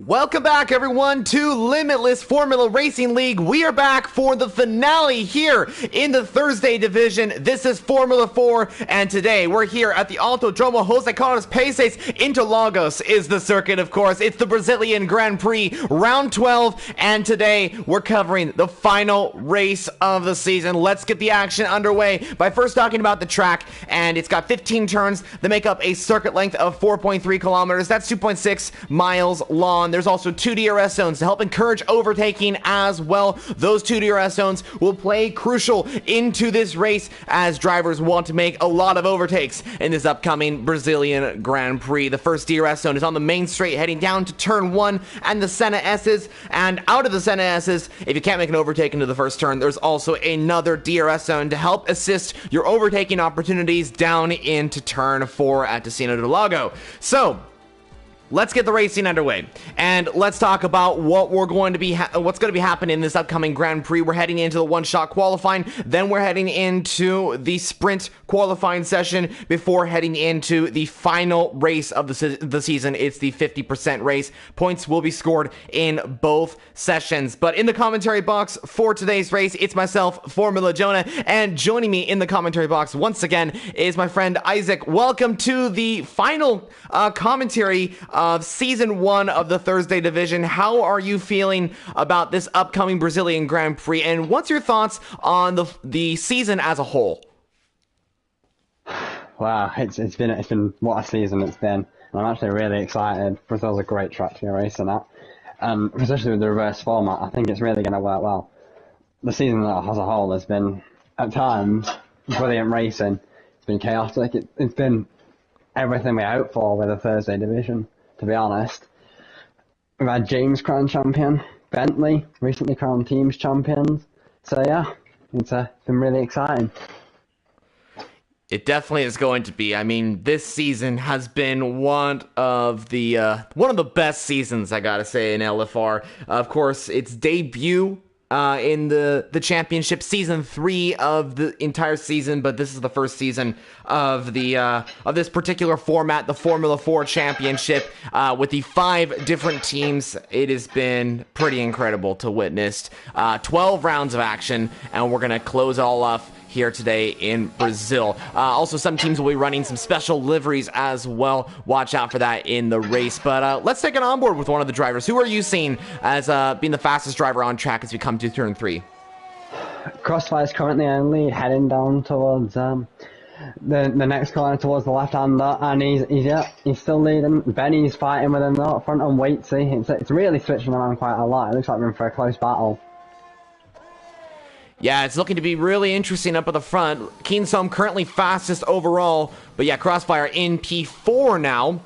Welcome back, everyone, to Limitless Formula Racing League. We are back for the finale here in the Thursday division. This is Formula 4, and today we're here at the Autodromo Jose Carlos Paces. Interlagos is the circuit, of course. It's the Brazilian Grand Prix, round 12, and today we're covering the final race of the season. Let's get the action underway by first talking about the track, and it's got 15 turns that make up a circuit length of 4.3 kilometers. That's 2.6 miles long. There's also 2 DRS zones to help encourage overtaking as well. Those 2 DRS zones will play crucial into this race as drivers want to make a lot of overtakes in this upcoming Brazilian Grand Prix. The first DRS zone is on the main straight heading down to turn 1 and the Senna S's, and out of the Senna S's, if you can't make an overtake into the first turn, there's also another DRS zone to help assist your overtaking opportunities down into turn 4 at Ticino do Lago. So let's get the racing underway, and let's talk about what we're going to be what's going to be happening in this upcoming Grand Prix. We're heading into the one-shot qualifying, then we're heading into the sprint qualifying session before heading into the final race of the season. It's the 50% race. Points will be scored in both sessions. But in the commentary box for today's race, it's myself, Formula Jonah, and joining me in the commentary box once again is my friend Isaac. Welcome to the final commentary of Season 1 of the Thursday Division. How are you feeling about this upcoming Brazilian Grand Prix, and what's your thoughts on the season as a whole? Wow, it's been what a season it's been, and I'm actually really excited. Brazil's a great track to be racing at, especially with the reverse format. I think it's really going to work well. The season as a whole has been, at times, brilliant racing. It's been chaotic. It's been everything we hoped for with the Thursday Division, to be honest. We've had James crowned champion, Bentley recently crowned teams champions. So yeah, it's been really exciting. It definitely is going to be. I mean, this season has been one of the best seasons, I gotta say, in LFR. Of course, its debut in the championship, season 3 of the entire season, but this is the first season of this particular format, the Formula 4 Championship, with the 5 different teams. It has been pretty incredible to witness. 12 rounds of action, and we're gonna close all off here today in Brazil. Also, some teams will be running some special liveries as well. Watch out for that in the race. But let's take it on board with one of the drivers. Who are you seeing as being the fastest driver on track as we come to turn 3? Crossfire is currently only heading down towards the next corner towards the left-hander, and he's still leading. Benny's fighting with him though up front, and Waitsy. It's really switching around quite a lot. It looks like we're in for a close battle. Yeah, it's looking to be really interesting up at the front. Keensom currently fastest overall, but yeah, Crossfire in P4 now.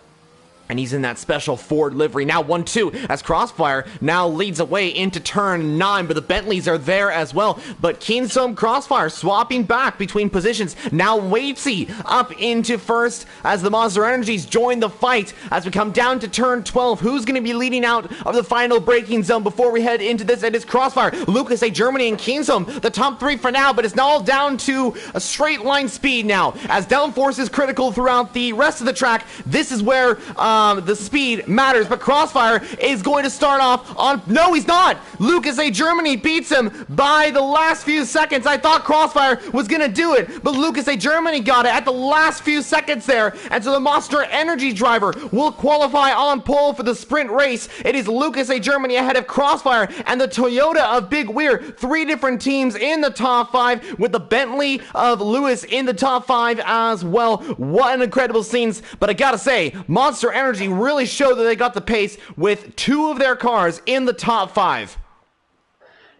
And he's in that special Ford livery. Now 1-2 as Crossfire now leads away into turn 9, but the Bentleys are there as well. But Keensom, Crossfire swapping back between positions. Now Waitsy up into first as the Monster Energies join the fight as we come down to turn 12. Who's going to be leading out of the final braking zone before we head into this? It is Crossfire, Lucas A. Germany, and Keensom, the top 3 for now, but it's all down to a straight line speed now as downforce is critical throughout the rest of the track. This is where the speed matters, but Crossfire is going to start off on... No, he's not! Lucas A. Germany beats him by the last few seconds. I thought Crossfire was going to do it, but Lucas A. Germany got it at the last few seconds there, and so the Monster Energy driver will qualify on pole for the sprint race. It is Lucas A. Germany ahead of Crossfire and the Toyota of Big Weir. 3 different teams in the top 5, with the Bentley of Lewis in the top 5 as well. What an incredible scenes, but I gotta say, Monster Energy really showed that they got the pace with 2 of their cars in the top 5.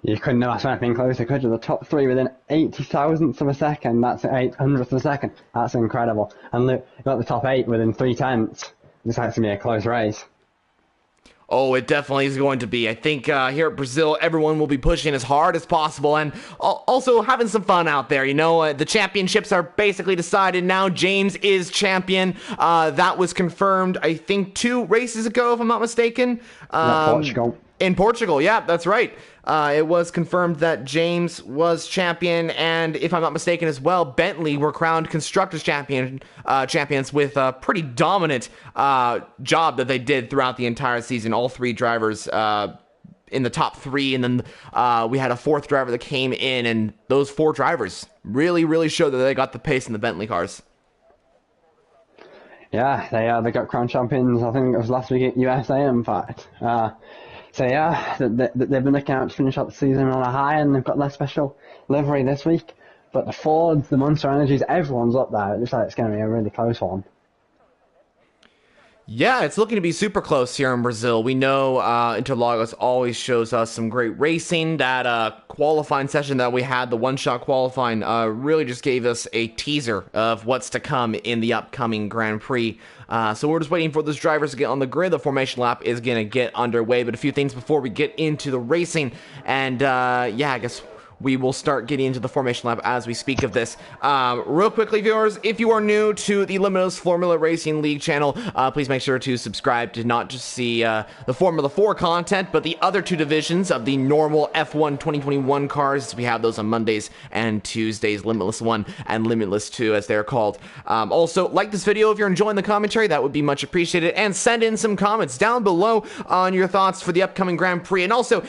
You couldn't have asked anything closer, could you? The top 3 within 80 thousandths of a second. That's 800th of a second. That's incredible. And look, you got the top 8 within 3 tenths. This has to be a close race. Oh, it definitely is going to be. I think here at Brazil, everyone will be pushing as hard as possible and also having some fun out there. You know, the championships are basically decided now. James is champion. That was confirmed, I think, 2 races ago, if I'm not mistaken. Portugal. In Portugal, yeah, that's right. it was confirmed that James was champion, and if I'm not mistaken as well, Bentley were crowned Constructors champions with a pretty dominant job that they did throughout the entire season. All three drivers in the top three, and then we had a fourth driver that came in, and those four drivers really showed that they got the pace in the Bentley cars. Yeah, they got crowned champions. I think it was last week at USA, in fact. So yeah, they've been looking out to finish up the season on a high, and they've got their special livery this week. But the Fords, the Monster Energies, everyone's up there. It looks like it's going to be a really close one. Yeah, it's looking to be super close here in Brazil. We know Interlagos always shows us some great racing. That qualifying session that we had, the one-shot qualifying, really just gave us a teaser of what's to come in the upcoming Grand Prix. So we're just waiting for those drivers to get on the grid. The formation lap is going to get underway, but a few things before we get into the racing. And yeah, I guess we will start getting into the formation lap as we speak of this. Real quickly, viewers, if you are new to the Limitless Formula Racing League channel, please make sure to subscribe to not just see the Formula 4 content, but the other two divisions of the normal F1 2021 cars. We have those on Mondays and Tuesdays, Limitless 1 and Limitless 2, as they're called. Also, like this video if you're enjoying the commentary. That would be much appreciated. And send in some comments down below on your thoughts for the upcoming Grand Prix. And also,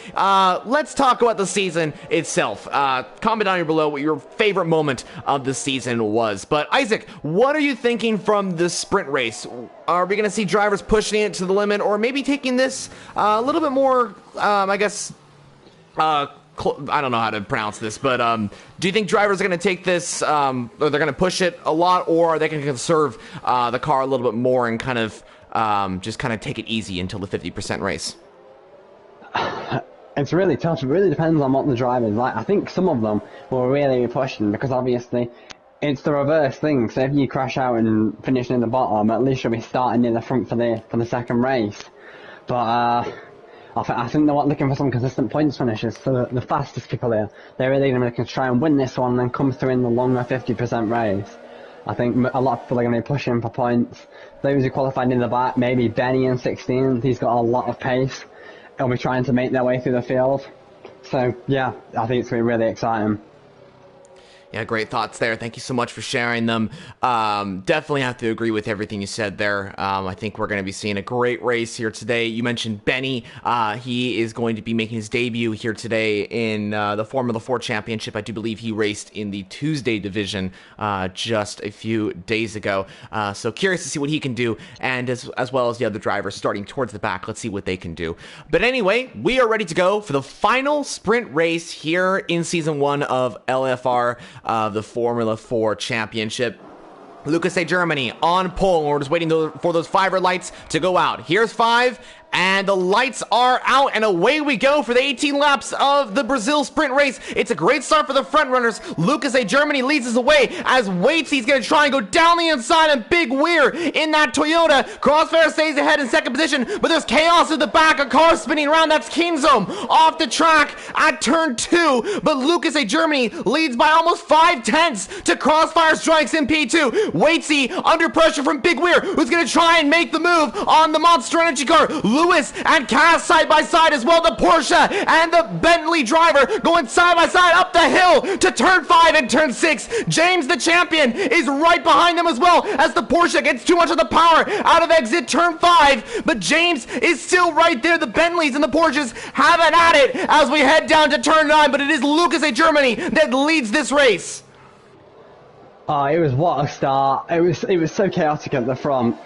let's talk about the season itself. Comment down here below what your favorite moment of the season was. But Isaac, what are you thinking from the sprint race? Are we going to see drivers pushing it to the limit, or maybe taking this a little bit more, I guess, I don't know how to pronounce this, but do you think drivers are going to take this, or they're going to push it a lot, or are they going to conserve the car a little bit more and kind of just kind of take it easy until the 50% race? It's really tough. It really depends on what the driver's like. I think some of them will really be pushing, because obviously it's the reverse thing. So if you crash out and finish in the bottom, at least you'll be starting near the front for the second race. But I think they're looking for some consistent points finishes. So the fastest people here, they're really going to try and win this one and then come through in the longer 50% race. I think a lot of people are going to be pushing for points. Those who qualified in the back, maybe Benny in 16th, he's got a lot of pace. They'll be trying to make their way through the field. So, yeah, I think it's going to be really exciting. Yeah, great thoughts there. Thank you so much for sharing them. Definitely have to agree with everything you said there. I think we're going to be seeing a great race here today. You mentioned Benny. He is going to be making his debut here today in the Formula 4 Championship. I do believe he raced in the Tuesday division just a few days ago. So curious to see what he can do, and as well as the other drivers starting towards the back. Let's see what they can do. But anyway, we are ready to go for the final sprint race here in Season 1 of LFR. The Formula 4 Championship. Lucas A. Germany on pole. We're just waiting for those 5 red lights to go out. Here's 5, and the lights are out, and away we go for the 18 laps of the Brazil sprint race. It's a great start for the front runners. Lucas A. Germany leads us away as Waitsy's going to try and go down the inside, and Big Weir in that Toyota. Crossfair stays ahead in second position, but there's chaos at the back. A car spinning around. That's Kinzome off the track at turn 2, but Lucas A. Germany leads by almost 5/10 to Crossfire Strikes in P2. Waitsy under pressure from Big Weir, who's going to try and make the move on the Monster Energy car. Lewis and Cass side by side as well. The Porsche and the Bentley driver going side by side up the hill to turn 5 and turn 6. James, the champion, is right behind them as well as the Porsche gets too much of the power out of exit turn 5. But James is still right there. The Bentleys and the Porsches have it at it as we head down to turn 9. But it is Lucas A. Germany that leads this race. Oh, it was what a start. It was so chaotic at the front.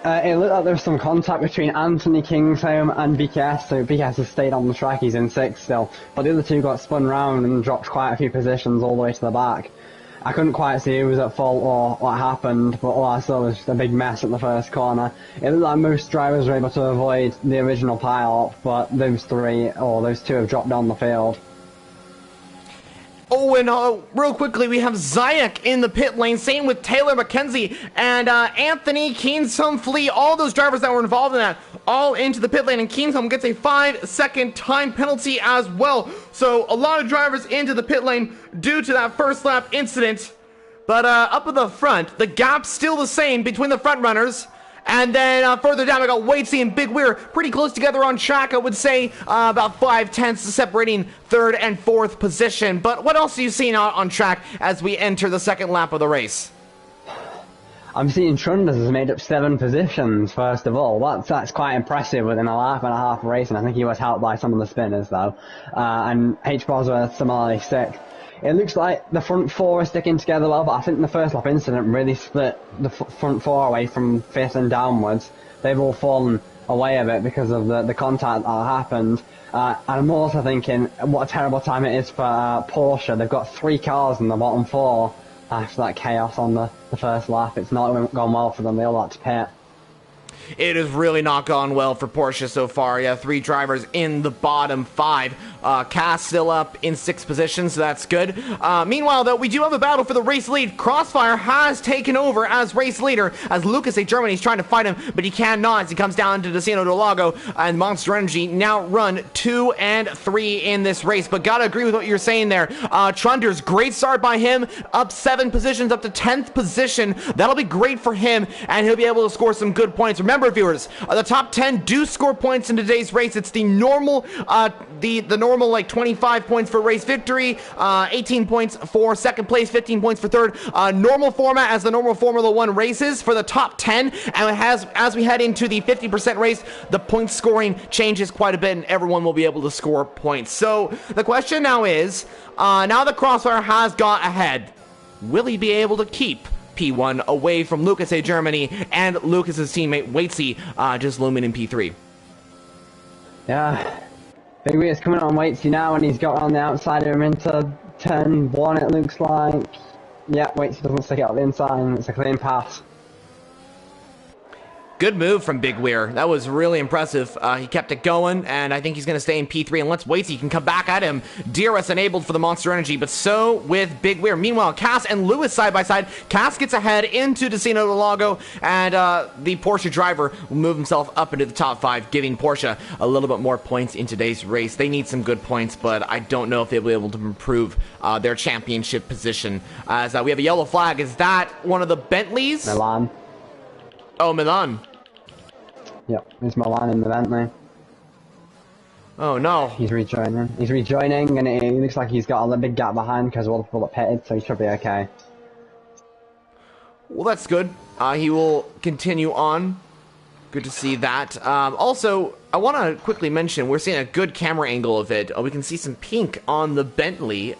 It looked like there was some contact between Anthony Kingsholm and BKS, so BKS has stayed on the track, he's in 6th still, but the other two got spun round and dropped quite a few positions all the way to the back. I couldn't quite see who was at fault or what happened, but all I saw was just a big mess at the first corner. It looked like most drivers were able to avoid the original pile-up, but those two have dropped down the field. Oh, and real quickly, we have Zayek in the pit lane. Same with Taylor McKenzie and Anthony Kingsholm Flea. All those drivers that were involved in that, all into the pit lane. And Kingsholm gets a 5-second time penalty as well. So a lot of drivers into the pit lane due to that first lap incident. But up at the front, the gap's still the same between the front runners And then further down, we got Waitsy and Big Weir pretty close together on track, I would say. About 5/10 separating third and fourth position. But what else are you seeing out on track as we enter the second lap of the race? I'm seeing Trunders has made up 7 positions, first of all. That's quite impressive within a lap and a half of racing. I think he was helped by some of the spinners, though. And H. Bosworth similarly 6th. It looks like the front 4 are sticking together well, but I think the first lap incident really split the front 4 away from 5th and downwards. They've all fallen away a bit because of the contact that happened. And I'm also thinking what a terrible time it is for Porsche. They've got 3 cars in the bottom 4 after that chaos on the first lap. It's not gone well for them. They all had to pit. It has really not gone well for Porsche so far. Yeah, 3 drivers in the bottom 5. Cass still up in 6th position, so that's good. Meanwhile, though, we do have a battle for the race lead. Crossfire has taken over as race leader, as Lucas A. Germany is trying to fight him, but he cannot as he comes down to Destino del Lago, and Monster Energy now run 2 and 3 in this race. But gotta agree with what you're saying there. Trunders, great start by him, up 7 positions, up to 10th position. That'll be great for him, and he'll be able to score some good points. Remember, viewers, the top 10 do score points in today's race. It's the normal, the normal like 25 points for race victory, 18 points for second place, 15 points for third. Normal format as the normal Formula 1 races for the top 10, and as we head into the 50% race, the point scoring changes quite a bit, and everyone will be able to score points. So the question now is, now the Crossfire has got ahead, will he be able to keep P1 away from Lucas A. Germany and Lucas's teammate Waitsy just looming in P3? Yeah, Big Weir's coming on Waitsy now, and he's got on the outside of him into turn 1, it looks like. Yeah, Waitsy doesn't stick it out the inside, and it's a clean pass. Good move from Big Weir. That was really impressive. He kept it going, and I think he's going to stay in P3 unless Waitsy can come back at him. DRS enabled for the Monster Energy, but so with Big Weir. Meanwhile, Cass and Lewis side by side. Cass gets ahead into Destino del Lago, and the Porsche driver will move himself up into the top 5, giving Porsche a little bit more points in today's race. They need some good points, but I don't know if they'll be able to improve their championship position. As we have a yellow flag. Is that one of the Bentleys? Milan. Oh, Milan. Yep, it's Milan in the Bentley. Oh no. He's rejoining. He's rejoining, and it looks like he's got a big gap behind because all the people are pitted, so he should be okay. Well, that's good. He will continue on. Good to see that. Also, I want to quickly mention, we're seeing a good camera angle of it. We can see some pink on the Bentley.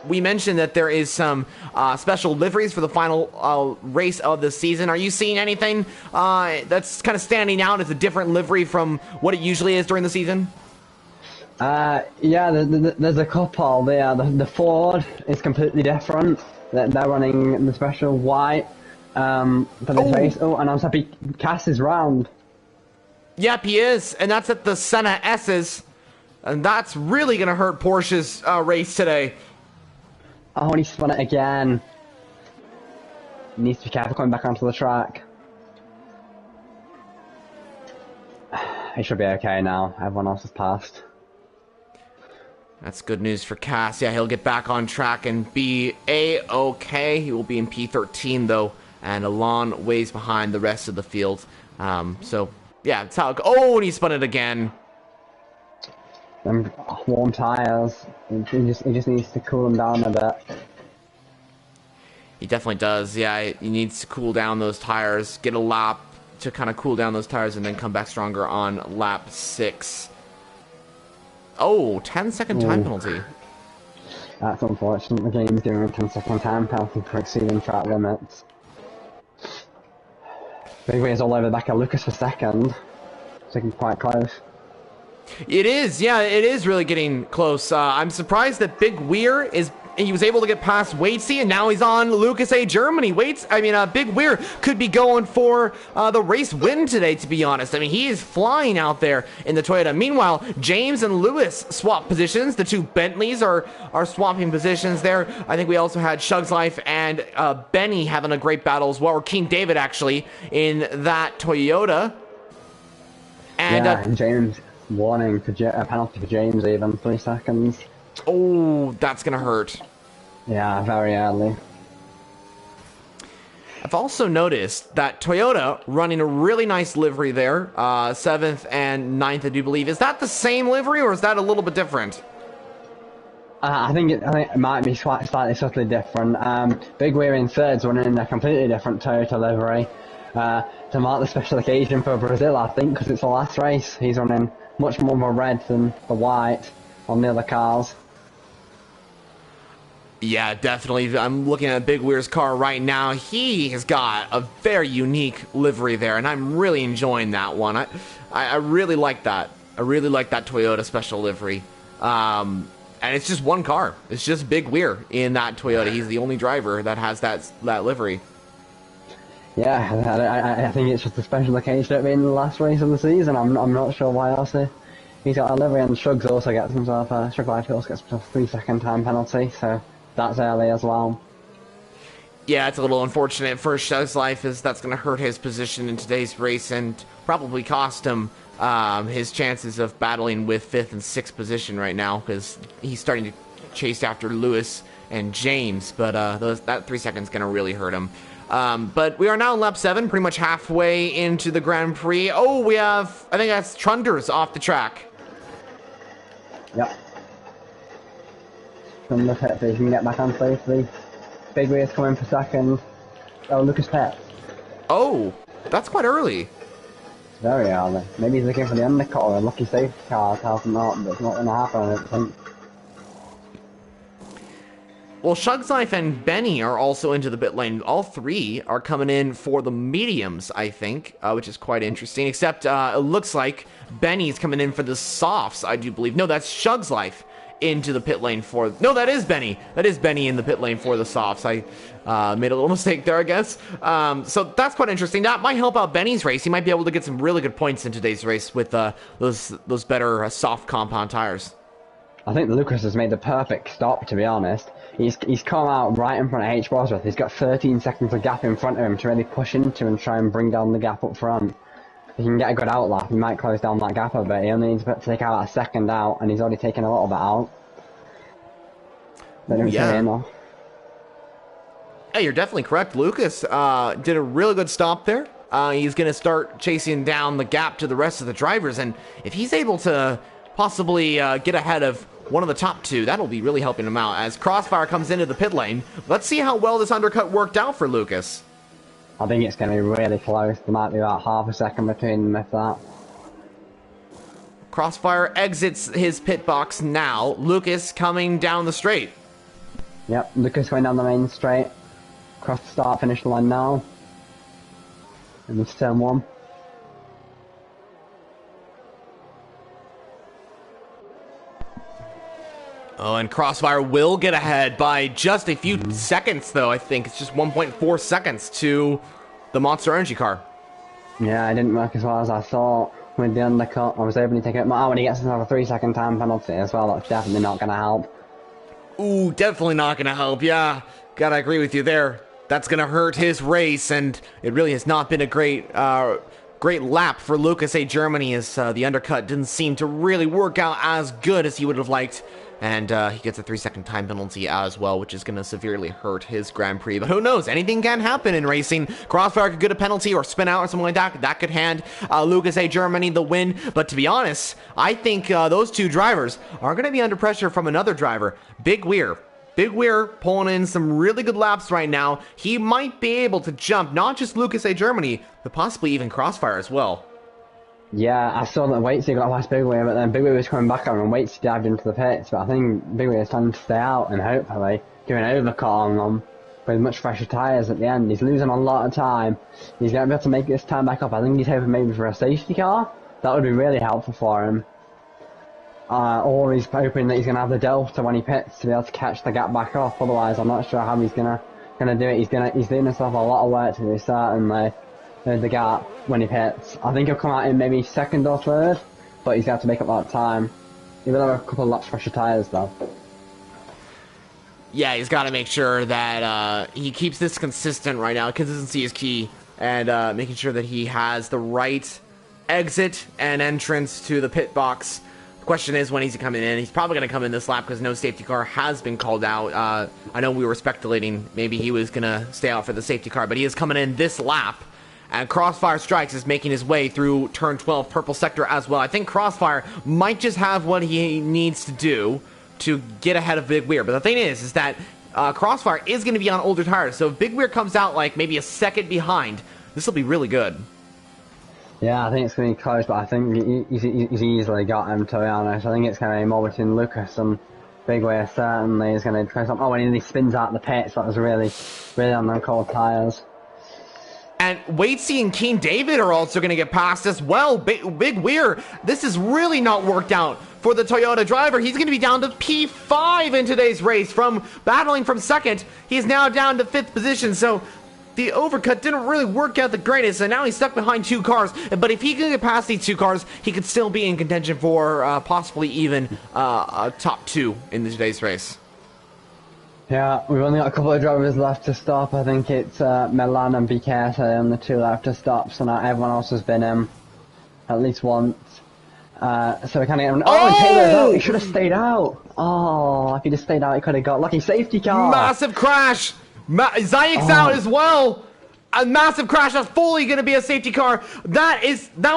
We mentioned that there is some special liveries for the final race of the season. Are you seeing anything that's kind of standing out as a different livery from what it usually is during the season? Yeah, there's a couple there. The Ford is completely different. They're running the special white for this race. Oh, and I'm happy Cass is round. Yep, he is, and that's at the Senna S's, and that's really going to hurt Porsche's race today. Oh, and he spun it again. He needs to be careful coming back onto the track. He should be okay now. Everyone else has passed. That's good news for Cass. Yeah, he'll get back on track and be A-okay. He will be in P13, though, and Alon ways behind the rest of the field. So, yeah, that's how it goes. Oh, and he spun it again. Them warm tyres. He just needs to cool them down a bit. He definitely does. Yeah, he needs to cool down those tires, get a lap to kind of cool down those tires, and then come back stronger on lap 6. Oh, 10-second time penalty. That's unfortunate. The game's giving a 10-second time penalty for exceeding track limits. Big Weir's all over the back of Lucas for second. Second quite close. It is, yeah, it is really getting close. I'm surprised that Big Weir he was able to get past Waitsy, and now he's on Lucas A. Germany. Big Weir could be going for the race win today, to be honest. I mean, he is flying out there in the Toyota. Meanwhile, James and Lewis swap positions. The two Bentleys are swapping positions there. I think we also had Shug's Life and Benny having a great battle as well, or King David, actually, in that Toyota. And, and James warning for a penalty for James, even 3 seconds. Oh, that's gonna hurt. Yeah, very early. I've also noticed that Toyota running a really nice livery there, 7th and 9th, I do believe. Is that the same livery, or is that a little bit different? I think it might be slightly subtly different. Big Weir in third's running in a completely different Toyota livery to mark the special occasion for Brazil, I think, because it's the last race. He's running much more of a red than the white on the other cars. Yeah, definitely. I'm looking at Big Weir's car right now. He has got a very unique livery there, and I'm really enjoying that one. I really like that. I really like that Toyota special livery. And it's just one car. It's just Big Weir in that Toyota. He's the only driver that has that livery. Yeah, I think it's just a special occasion of being the last race of the season. I'm not sure why else he's got a livery, and Shrugs also gets himself a 3-second time penalty, so that's early as well. Yeah, it's a little unfortunate for Shug's life, as that's going to hurt his position in today's race and probably cost him his chances of battling with 5th and 6th position right now, because he's starting to chase after Lewis and James, but that 3 seconds going to really hurt him. But we are now in lap 7, pretty much halfway into the Grand Prix. Oh, we have, I think that's Trunders off the track. Yep. From the pit, so you can get back on safely. Big Weir's coming for second. Oh, Lucas Pet. Oh, that's quite early. It's very early. Maybe he's looking for the undercut or a lucky safety car to help him out, but it's not going to happen, I don't think. Well, Shug's Life and Benny are also into the pit lane. All three are coming in for the mediums, I think, which is quite interesting. Except it looks like Benny's coming in for the softs, I do believe. No, that's Shug's Life into the pit lane for... No, that is Benny. That is Benny in the pit lane for the softs. I made a little mistake there, I guess. So that's quite interesting. That might help out Benny's race. He might be able to get some really good points in today's race with those better soft compound tires. I think Lucas has made the perfect stop, to be honest. He's come out right in front of H. Bosworth. He's got 13 seconds of gap in front of him to really push into and try and bring down the gap up front. If he can get a good outlap, he might close down that gap a bit. He only needs to take out a second out, and he's already taken a little bit out. Yeah, you're definitely correct. Lucas did a really good stop there. He's going to start chasing down the gap to the rest of the drivers, and if he's able to possibly get ahead of one of the top two, that'll be really helping him out. As Crossfire comes into the pit lane, let's see how well this undercut worked out for Lucas. I think it's going to be really close. There might be about half a second between them, if that. Crossfire exits his pit box now. Lucas coming down the straight. Yep, Lucas going down the main straight. Cross the start-finish line now. And it's turn 1. Oh, and Crossfire will get ahead by just a few seconds, though. I think it's just 1.4 seconds to the Monster Energy car. Yeah, it didn't work as well as I thought with the undercut. I was able to take it out when he gets himself a 3-second time penalty as well. That's definitely not going to help. Ooh, definitely not going to help. Yeah, gotta agree with you there. That's going to hurt his race, and it really has not been a great lap for Lucas A. Germany, as the undercut didn't seem to really work out as good as he would have liked. And he gets a 3-second time penalty as well, which is going to severely hurt his Grand Prix. But who knows? Anything can happen in racing. Crossfire could get a penalty or spin out or something like that. That could hand Lucas A. Germany the win. But to be honest, I think those two drivers are going to be under pressure from another driver, Big Weir. Big Weir pulling in some really good laps right now. He might be able to jump not just Lucas A. Germany, but possibly even Crossfire as well. Yeah, I saw that Waitsy got past Big Weir, but then Big Weir was coming back on and Waitsy dived into the pits. But I think Big Weir is trying to stay out and hopefully do an overcut on them with much fresher tyres at the end. He's losing a lot of time. He's going to be able to make this time back up. I think he's hoping maybe for a safety car. That would be really helpful for him. Or he's hoping that he's going to have the delta when he pits to be able to catch the gap back off. Otherwise, I'm not sure how he's going to do it. He's doing himself a lot of work to do, certainly. The gap when he pits. I think he'll come out in maybe second or third, but he's got to make up that time. He will have a couple of laps fresher tyres though. Yeah, he's got to make sure that he keeps this consistent right now. Consistency is key, and making sure that he has the right exit and entrance to the pit box The question is, when he's coming in? He's probably going to come in this lap because no safety car has been called out. I know we were speculating maybe he was going to stay out for the safety car, but he is coming in this lap. And Crossfire Strikes is making his way through turn 12 purple sector as well. I think Crossfire might just have what he needs to do to get ahead of Big Weir. But the thing is that Crossfire is going to be on older tires. So if Big Weir comes out like maybe a second behind, this will be really good. Yeah, I think it's going to be close, but I think he's easily got him, to be honest. I think it's going to be more between Lucas and Big Weir certainly is going to try something. Oh, and he spins out the pits. That was really on them cold tyres. And Waitsy and King David are also going to get past as well. Big Weir, this has really not worked out for the Toyota driver. He's going to be down to P5 in today's race. From battling from second, he's now down to 5th position. So the overcut didn't really work out the greatest, and now he's stuck behind 2 cars. But if he can get past these 2 cars, he could still be in contention for possibly even a top 2 in today's race. Yeah, we've only got a couple of drivers left to stop. I think it's Milan and BKS on the 2 left to stop, so now everyone else has been at least once. So we can't get him. Oh, and Taylor's out. He should have stayed out. Oh, if he just stayed out, he could have got lucky safety car. Massive crash. Zayek's out as well. A massive crash. That's fully going to be a safety car. That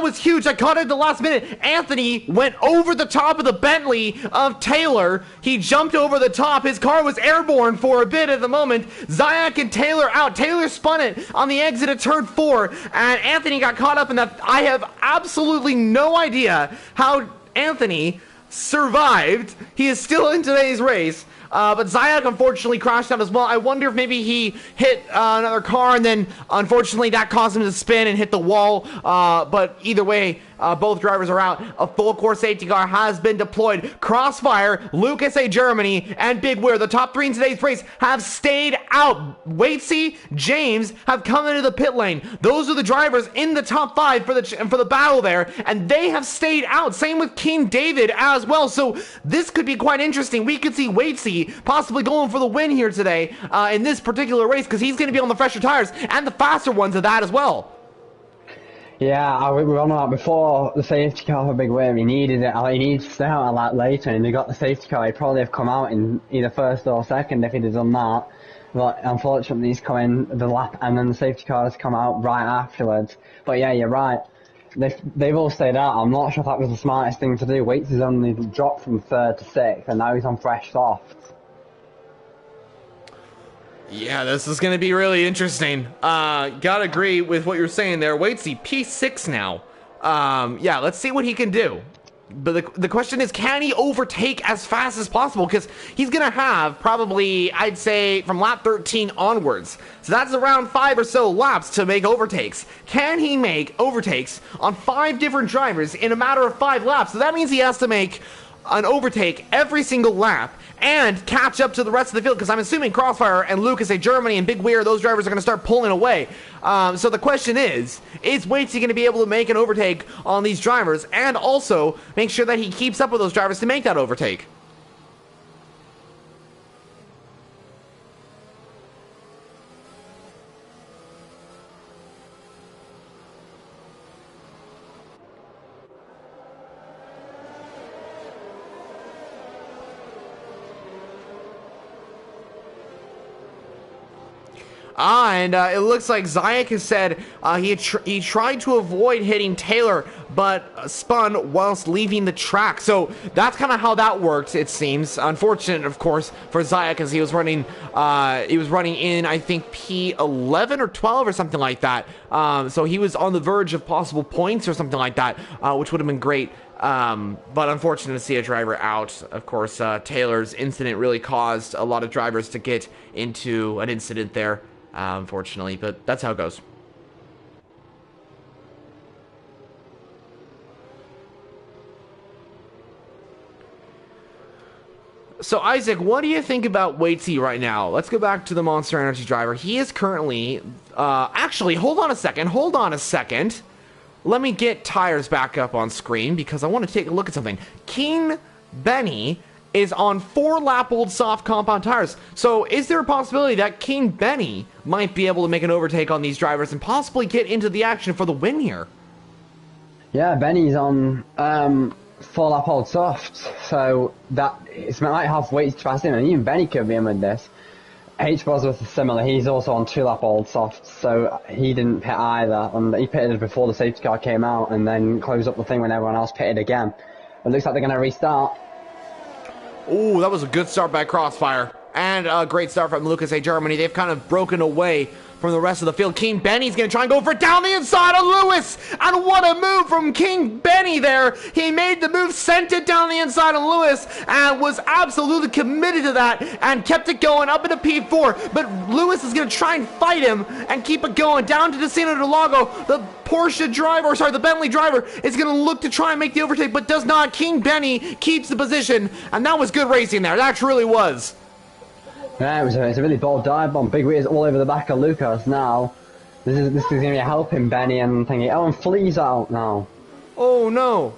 was huge. I caught it at the last minute. Anthony went over the top of the Bentley of Taylor. He jumped over the top. His car was airborne for a bit at the moment. Zayek and Taylor out. Taylor spun it on the exit of turn 4, and Anthony got caught up in that. I have absolutely no idea how Anthony survived. He is still in today's race. But Zayek unfortunately crashed out as well. I wonder if maybe he hit another car and then unfortunately that caused him to spin and hit the wall. But either way, both drivers are out. A full core safety car has been deployed. Crossfire, Lucas A. Germany, and Big Weir, the top 3 in today's race, have stayed out. Waitsy, James have come into the pit lane. Those are the drivers in the top 5 for the battle there, and they have stayed out. Same with King David as well. So this could be quite interesting. We could see Waitsy possibly going for the win here today in this particular race, because he's going to be on the fresher tires and the faster ones of that as well. Yeah, we were on that before the safety car for Big Weir. He needed it. He needed to stay out a lot later, and he got the safety car. He'd probably have come out in either first or second if he'd have done that. But unfortunately, he's come in the lap, and then the safety car has come out right afterwards. But yeah, you're right. They've all stayed out. I'm not sure if that was the smartest thing to do. Waits has only dropped from 3rd to 6th, and now he's on fresh softs. Yeah, this is going to be really interesting. Gotta agree with what you're saying there. Waitsy, P6 now. Yeah, let's see what he can do. But the question is, can he overtake as fast as possible? Because he's going to have probably, I'd say, from lap 13 onwards. So that's around 5 or so laps to make overtakes. Can he make overtakes on 5 different drivers in a matter of 5 laps? So that means he has to make an overtake every single lap and catch up to the rest of the field, because I'm assuming Crossfire and Lucas A. Germany and Big Weir, those drivers are going to start pulling away. So the question is Waitsy going to be able to make an overtake on these drivers and also make sure that he keeps up with those drivers to make that overtake? And it looks like Zayek has said he tried to avoid hitting Taylor, but spun whilst leaving the track. So that's kind of how that worked, it seems. Unfortunate, of course, for Zayek, as he was running in, I think, P11 or 12 or something like that. So he was on the verge of possible points or something like that, which would have been great. But unfortunate to see a driver out. Of course, Taylor's incident really caused a lot of drivers to get into an incident there. Unfortunately, but that's how it goes. So, Isaac, what do you think about Waitsy right now? Let's go back to the Monster Energy driver. He is currently... actually, hold on a second. Let me get tires back up on screen, because I want to take a look at something. King Benny is on 4-lap-old soft compound tires. So is there a possibility that King Benny might be able to make an overtake on these drivers and possibly get into the action for the win here? Yeah, Benny's on 4 lap old soft, so that it might have weights to pass in, and even Benny could be in with this. H-Bosworth is similar, he's also on 2 lap old soft, so he didn't pit either, and he pitted before the safety car came out and then closed up the thing when everyone else pitted again. It looks like they're going to restart. Ooh, that was a good start by Crossfire. And a great start from Lucas A. Germany. They've kind of broken away from the rest of the field. King Benny's going to try and go for it down the inside of Lewis. And what a move from King Benny there. He made the move, sent it down the inside of Lewis, and was absolutely committed to that and kept it going up into P4. But Lewis is going to try and fight him and keep it going down to Decino de Lago. The the Bentley driver is going to look to try and make the overtake, but does not. King Benny keeps the position, and that was good racing there. That truly was. Yeah, it's a really bold dive bomb. Big wheels all over the back of Lucas now. This is going to be helping Benny and thinking, oh, and Flea's out now. Oh no.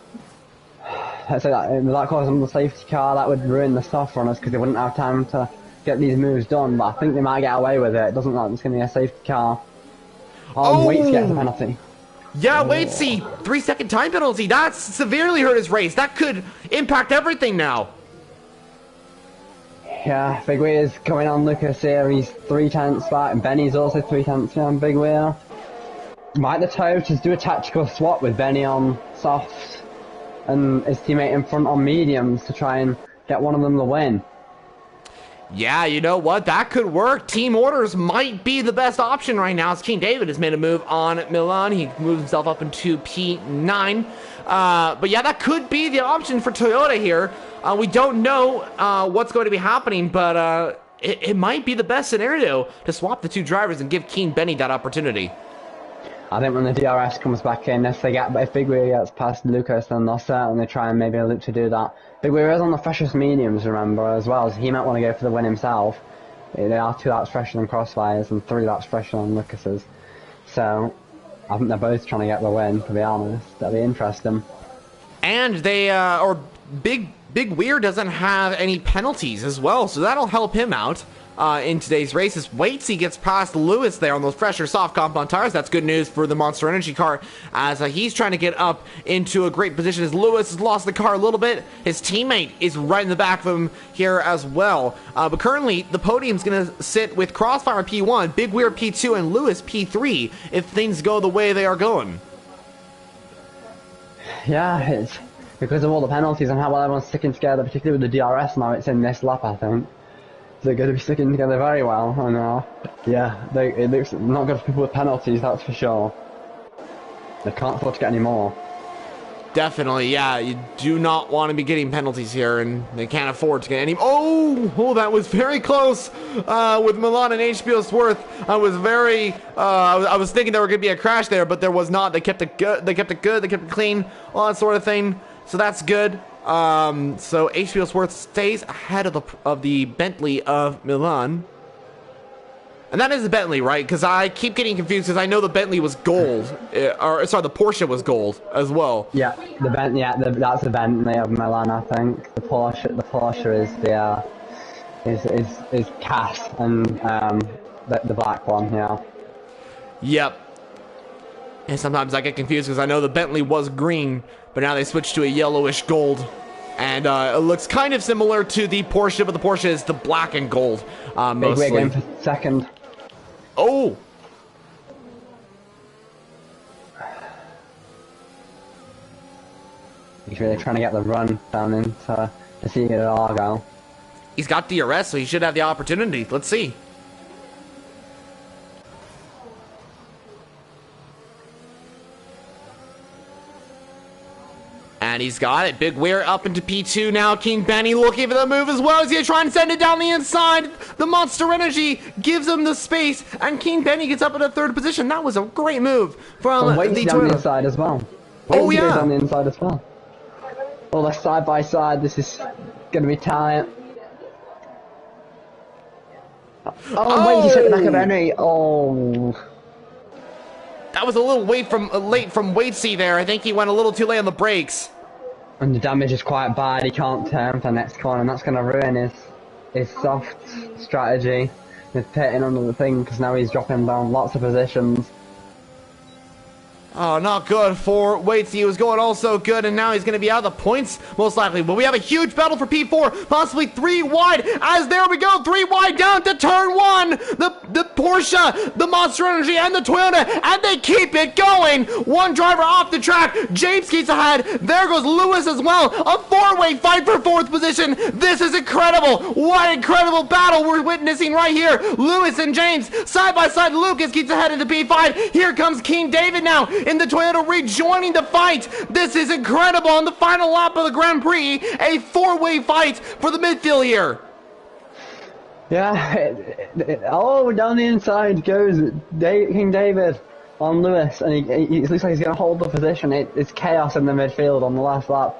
Let's say that caused them the safety car, that would ruin the soft runners because they wouldn't have time to get these moves done, but I think they might get away with it. It doesn't look like it's going to be a safety car. Oh, wait to get the penalty. Yeah, wait, see, 3-second time penalty. That's severely hurt his race. That could impact everything now. Yeah, Big Wheel is coming on Lucas here. He's 3 tenths back, and Benny's also 3 tenths behind Big Wheel. Might the Toyotas do a tactical swap with Benny on softs and his teammate in front on mediums to try and get one of them the win? Yeah, you know what? That could work. Team orders might be the best option right now. As King David has made a move on Milan. He moves himself up into P9. But yeah, that could be the option for Toyota here. We don't know what's going to be happening, but it might be the best scenario to swap the 2 drivers and give King Benny that opportunity. I think when the DRS comes back in, if Big Wheel gets past Lucas, then they'll certainly try and maybe look to do that. Big Wheel is on the freshest mediums, remember, as well, so he might want to go for the win himself. They are 2 laps fresher than Crossfire's and 3 laps fresher than Lucas's. So, I think they're both trying to get the win, to be honest. That'll be interesting. And they, Big Weir doesn't have any penalties as well, so that'll help him out in today's races. Waitsy gets past Lewis there on those fresher soft compound tires. That's good news for the Monster Energy car as he's trying to get up into a great position as Lewis has lost the car a little bit. His teammate is right in the back of him here as well. But currently, the podium's going to sit with Crossfire P1, Big Weir P2, and Lewis P3 if things go the way they are going. Yeah, it's because of all the penalties and how well everyone's sticking together, particularly with the DRS now. It's in this lap, I think. They're going to be sticking together very well, and yeah, it looks not good for people with penalties, that's for sure. They can't afford to get any more. Definitely, yeah, you do not want to be getting penalties here, and they can't afford to get any. Oh, that was very close with Milan and HBO Sworth. I was thinking there were going to be a crash there, but there was not. They kept it good, they kept it clean, all that sort of thing. So that's good. So HBO Sworth stays ahead of the Bentley of Milan. And that is the Bentley, right? Because I keep getting confused because I know the Bentley was gold. The Porsche was gold as well. Yeah, the Bentley. Yeah, that's the Bentley of Milan, I think. The Porsche is Cass and the black one. Yeah. Yep. And sometimes I get confused because I know the Bentley was green, but now they switched to a yellowish gold. And it looks kind of similar to the Porsche, but the Porsche is the black and gold mostly. Big Wheel going for second. Oh! He's really trying to get the run down into the City of Argo. He's got DRS, so he should have the opportunity. Let's see. And he's got it. Big Weir up into P2 now. King Benny looking for the move as well. He's going to try and send it down the inside. The Monster Energy gives him the space. And King Benny gets up in a 3rd position. That was a great move from the Toyota. Down the inside as well. Oh, yeah. Goes on the inside as well. Oh, they're side by side. This is going to be tight. Oh, Waitsy took the back of Benny. Oh. That was a little late from Waitsy there. I think he went a little too late on the brakes. And the damage is quite bad. He can't turn for the next corner, and that's going to ruin his soft strategy with pitting under the thing, because now he's dropping down lots of positions. Oh, not good for Waitsy. He was going also good, and now he's going to be out of the points, most likely. But we have a huge battle for P4, possibly 3 wide, as there we go, 3 wide down to turn 1. The Porsche, the Monster Energy, and the Toyota, and they keep it going. One driver off the track. James keeps ahead. There goes Lewis as well. A 4-way fight for 4th position. This is incredible. What an incredible battle we're witnessing right here. Lewis and James, side by side. Lucas keeps ahead into P5. Here comes King David now in the Toyota, rejoining the fight. This is incredible. On the final lap of the Grand Prix, a 4-way fight for the midfield here. Yeah, oh, down the inside goes King David on Lewis, and he looks like he's going to hold the position. It's chaos in the midfield on the last lap.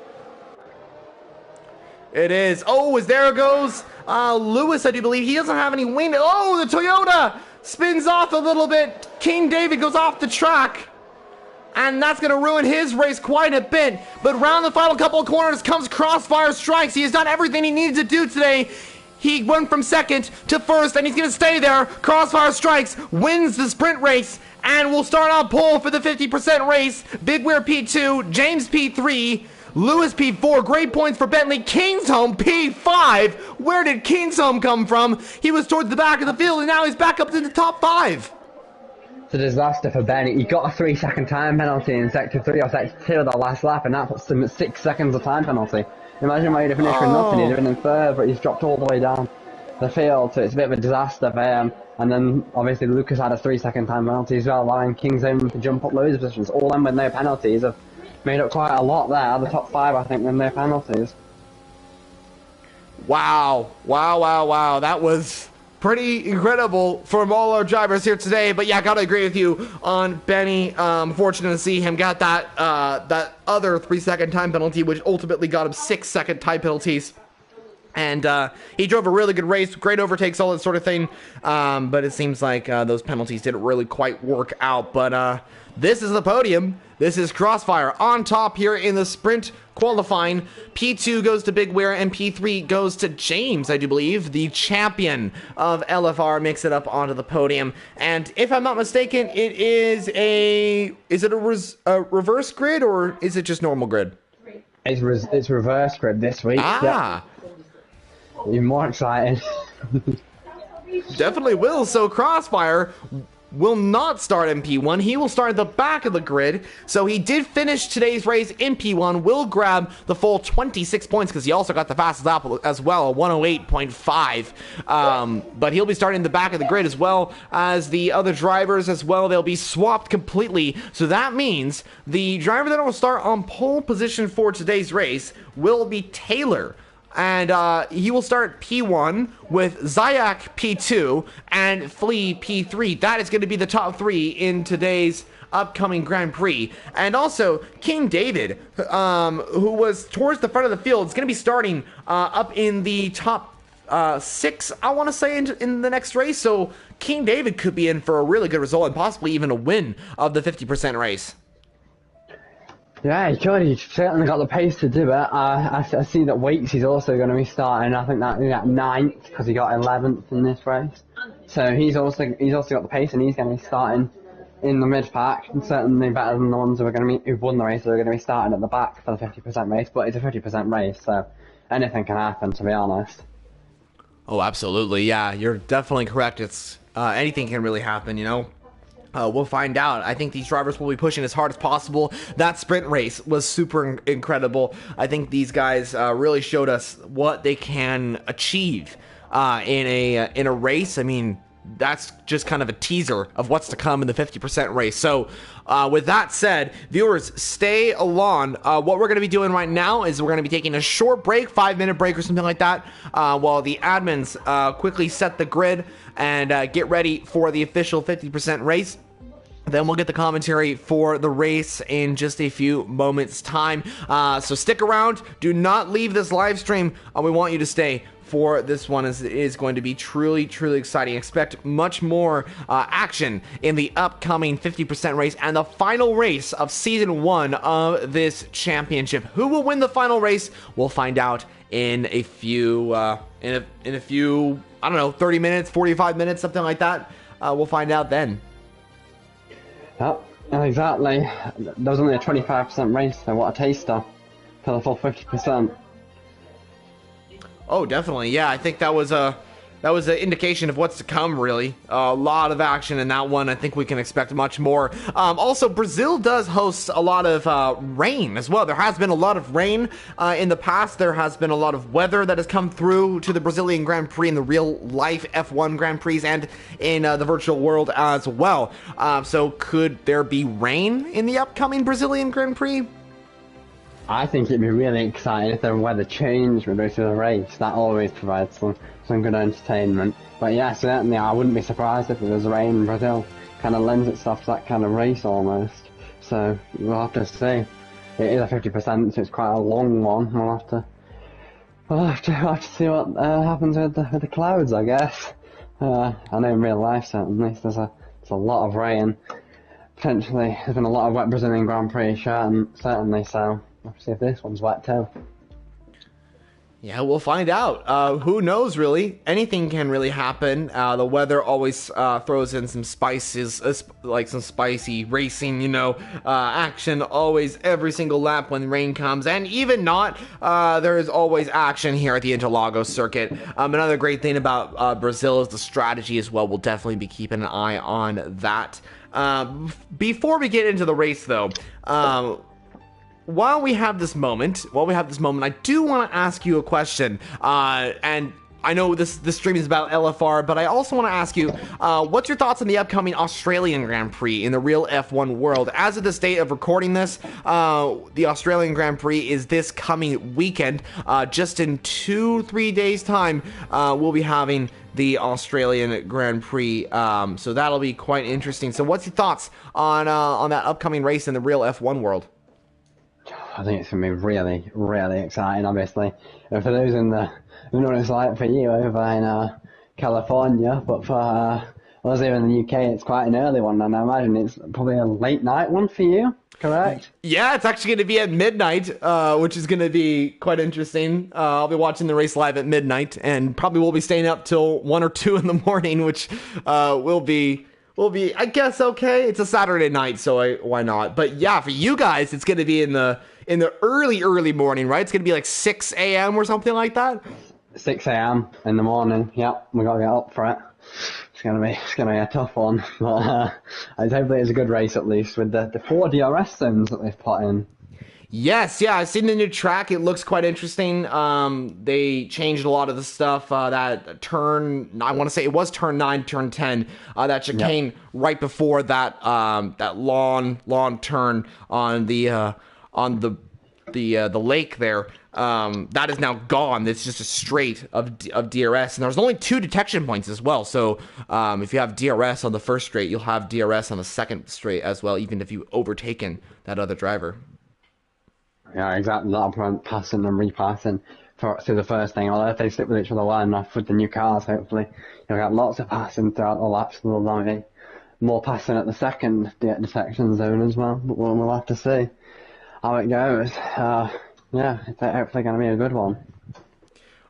It is. Oh, as there goes Lewis, I do believe. He doesn't have any wind. Oh, the Toyota spins off a little bit. King David goes off the track, and that's going to ruin his race quite a bit. But round the final couple of corners comes Crossfire Strikes. He has done everything he needed to do today. He went from 2nd to 1st, and he's going to stay there. Crossfire Strikes wins the sprint race, and will start on pole for the 50% race. Big Weir P2, James P3, Lewis P4. Great points for Bentley. Kingsholm P5. Where did Kingsholm come from? He was towards the back of the field, and now he's back up to the top 5. It's a disaster for Benny. He got a 3-second time penalty in Sector 3 or Sector 2 of the last lap, and that puts him at 6 seconds of time penalty. Imagine why he'd have finished with nothing. He'd have been in 3rd, but he's dropped all the way down the field, so it's a bit of a disaster for him. And then, obviously, Lucas had a 3-second time penalty as well, allowing Kingsholm to jump up loads of positions. All them with no penalties have made up quite a lot there. The top 5, I think, with no penalties. Wow. That was pretty incredible from all our drivers here today. But yeah, gotta agree with you on Benny. Fortunate to see him got that other 3-second time penalty, which ultimately got him 6-second time penalties. And he drove a really good race, great overtakes, all that sort of thing. But it seems like those penalties didn't really quite work out. But this is the podium. This is Crossfire on top here in the sprint qualifying. P2 goes to Big Weir, and P3 goes to James, I do believe. The champion of LFR makes it up onto the podium. And if I'm not mistaken, it is a reverse grid, or is it just normal grid? It's reverse grid this week. Ah. Yep. Even more exciting. Definitely will. So Crossfire will not start in P1. He will start at the back of the grid. So he did finish today's race in P1, will grab the full 26 points because he also got the fastest lap as well, a 108.5. But he'll be starting in the back of the grid as well as the other drivers as well. They'll be swapped completely. So that means the driver that will start on pole position for today's race will be Taylor. And he will start P1 with Zayak P2 and Flea P3. That is going to be the top 3 in today's upcoming Grand Prix. And also, King David, who was towards the front of the field, is going to be starting up in the top 6, I want to say, in the next race. So King David could be in for a really good result and possibly even a win of the 50% race. Yeah, he could. He's certainly got the pace to do it. I see that Waits is also going to be starting. I think that 9th because he got 11th in this race. So he's also got the pace, and he's going to be starting in the mid pack. And certainly better than the ones who've won the race. Who are going to be starting at the back for the 50% race. But it's a 50% race, so anything can happen. To be honest. Oh, absolutely. Yeah, you're definitely correct. It's anything can really happen. You know. We'll find out. I think these drivers will be pushing as hard as possible. That sprint race was super incredible. I think these guys really showed us what they can achieve in a race. I mean, that's just kind of a teaser of what's to come in the 50% race. So with that said, viewers, stay along. What we're going to be doing right now is we're going to be taking a short break, 5-minute break or something like that, while the admins quickly set the grid and get ready for the official 50% race. Then we'll get the commentary for the race in just a few moments' time. So stick around. Do not leave this live stream. We want you to stay for this one, as it is going to be truly, truly exciting. Expect much more action in the upcoming 50% race and the final race of Season 1 of this championship. Who will win the final race? We'll find out in a few, I don't know, 30 minutes, 45 minutes, something like that. We'll find out then. Well, Exactly. There was only a 25% race, so what a taster for the full 50%. Oh, definitely. Yeah, I think that was an indication of what's to come, really. A lot of action in that one. I think we can expect much more. Also, Brazil does host a lot of rain as well. There has been a lot of rain in the past. There has been a lot of weather that has come through to the Brazilian Grand Prix in the real life F1 Grand Prix and in the virtual world as well. So could there be rain in the upcoming Brazilian Grand Prix? I think it'd be really exciting if the weather changed midway through the race. That always provides some good entertainment. But yeah, certainly I wouldn't be surprised if there was rain in Brazil. Kind of lends itself to that kind of race almost. So we'll have to see. It is a 50%, so it's quite a long one. We'll have to see what happens with the clouds, I guess. I know in real life certainly there's a lot of rain. Potentially there's been a lot of wet Brazilian Grand Prix certainly, so we'll see if this one's wet too. Yeah, we'll find out. Who knows, really? Anything can really happen. The weather always throws in some spices, like some spicy racing, action always every single lap when rain comes. And even not, there is always action here at the Interlagos circuit. Another great thing about Brazil is the strategy as well. We'll definitely be keeping an eye on that. Before we get into the race, though, while we have this moment, I do want to ask you a question. And I know this stream is about LFR, but I also want to ask you, what's your thoughts on the upcoming Australian Grand Prix in the real F1 world? As of this date of recording this, the Australian Grand Prix is this coming weekend. Just in 2-3 days' time, we'll be having the Australian Grand Prix. So that'll be quite interesting. So what's your thoughts on that upcoming race in the real F1 world? I think it's going to be really, really exciting, obviously. And for those who know what it's like for you over in California, but for us here in the UK, it's quite an early one, and I imagine it's probably a late night one for you, correct? Yeah, it's actually going to be at midnight, which is going to be quite interesting. I'll be watching the race live at midnight, and probably will be staying up till 1 or 2 in the morning, which will be, I guess, okay. It's a Saturday night, so why not? But yeah, for you guys, it's going to be in the early morning, right? It's going to be like 6 a.m. or something like that. 6 a.m. in the morning. Yep, we got to get up for it. It's gonna be a tough one, but hopefully it's a good race at least with the 4 DRS zones that they've put in. Yes, yeah, I've seen the new track. It looks quite interesting. They changed a lot of the stuff. That turn, I want to say it was turn 9, turn 10. That chicane right before that long turn on the lake there. That is now gone. It's just a straight of DRS, and there's only 2 detection points as well. So if you have DRS on the first straight, you'll have DRS on the second straight as well, even if you've overtaken that other driver. Yeah, exactly. That'll prevent passing and repassing through the first thing. Although if they stick with each other well enough with the new cars, hopefully you'll get lots of passing throughout the laps. And there'll be more passing at the second detection zone as well. But we'll have to see how it goes. Yeah, it's hopefully going to be a good one.